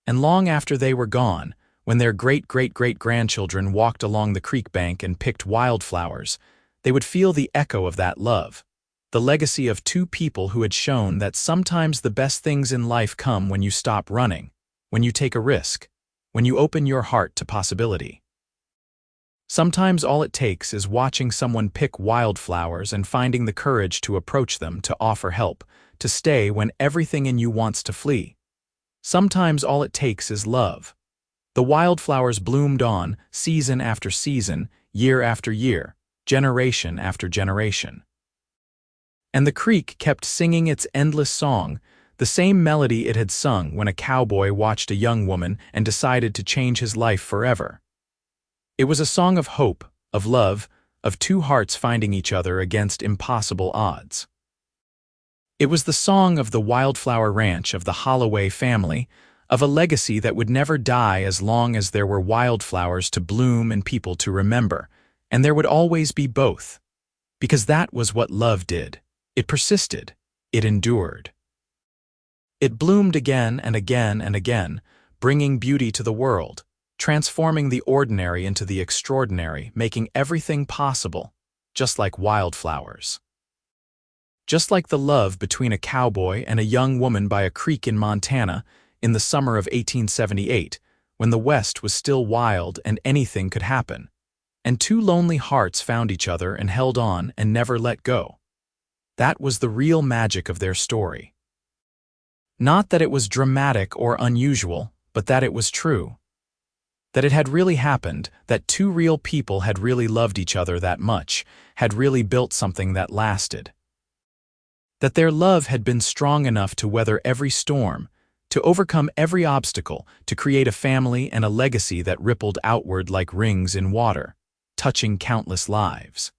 And long after they were gone, when their great-great-great-grandchildren walked along the creek bank and picked wildflowers, they would feel the echo of that love, the legacy of two people who had shown that sometimes the best things in life come when you stop running, when you take a risk, when you open your heart to possibility. Sometimes all it takes is watching someone pick wildflowers and finding the courage to approach them, to offer help, to stay when everything in you wants to flee. Sometimes all it takes is love. The wildflowers bloomed on, season after season, year after year, generation after generation. And the creek kept singing its endless song, the same melody it had sung when a cowboy watched a young woman and decided to change his life forever. It was a song of hope, of love, of two hearts finding each other against impossible odds. It was the song of the Wildflower Ranch, of the Holloway family, of a legacy that would never die as long as there were wildflowers to bloom and people to remember, and there would always be both. Because that was what love did. It persisted. It endured. It bloomed again and again and again, bringing beauty to the world, transforming the ordinary into the extraordinary, making everything possible, just like wildflowers. Just like the love between a cowboy and a young woman by a creek in Montana in the summer of 1878, when the West was still wild and anything could happen, and two lonely hearts found each other and held on and never let go. That was the real magic of their story. Not that it was dramatic or unusual, but that it was true. That it had really happened, that two real people had really loved each other that much, had really built something that lasted. That their love had been strong enough to weather every storm, to overcome every obstacle, to create a family and a legacy that rippled outward like rings in water, touching countless lives.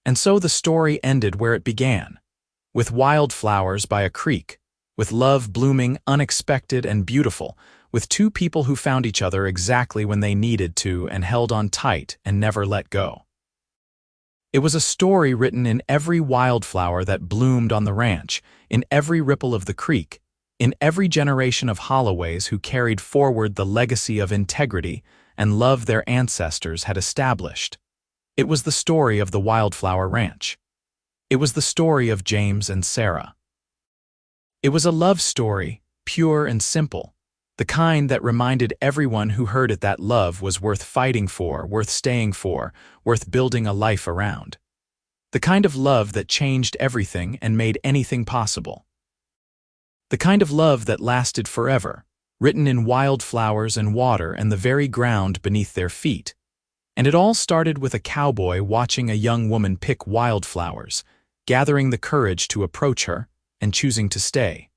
And so the story ended where it began, with wildflowers by a creek, with love blooming unexpected and beautiful, with two people who found each other exactly when they needed to and held on tight and never let go. It was a story written in every wildflower that bloomed on the ranch, in every ripple of the creek, in every generation of Holloways who carried forward the legacy of integrity and love their ancestors had established. It was the story of the Wildflower Ranch. It was the story of James and Sarah. It was a love story, pure and simple, the kind that reminded everyone who heard it that love was worth fighting for, worth staying for, worth building a life around. The kind of love that changed everything and made anything possible. The kind of love that lasted forever, written in wildflowers and water and the very ground beneath their feet. And it all started with a cowboy watching a young woman pick wildflowers, gathering the courage to approach her and choosing to stay.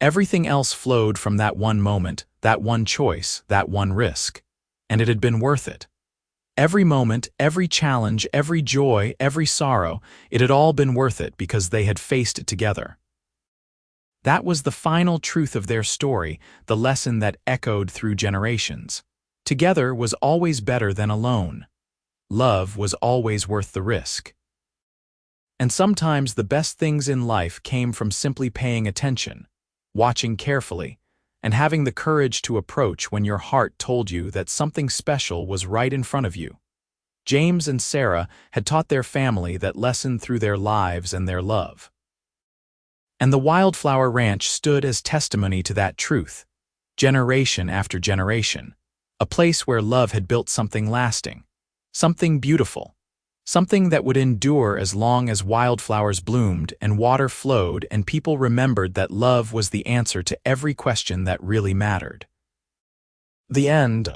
Everything else flowed from that one moment, that one choice, that one risk, and it had been worth it. Every moment, every challenge, every joy, every sorrow, it had all been worth it because they had faced it together. That was the final truth of their story, the lesson that echoed through generations. Together was always better than alone. Love was always worth the risk. And sometimes the best things in life came from simply paying attention, watching carefully, and having the courage to approach when your heart told you that something special was right in front of you. James and Sarah had taught their family that lesson through their lives and their love. And the Wildflower Ranch stood as testimony to that truth, generation after generation, a place where love had built something lasting, something beautiful, something that would endure as long as wildflowers bloomed and water flowed and people remembered that love was the answer to every question that really mattered. The end.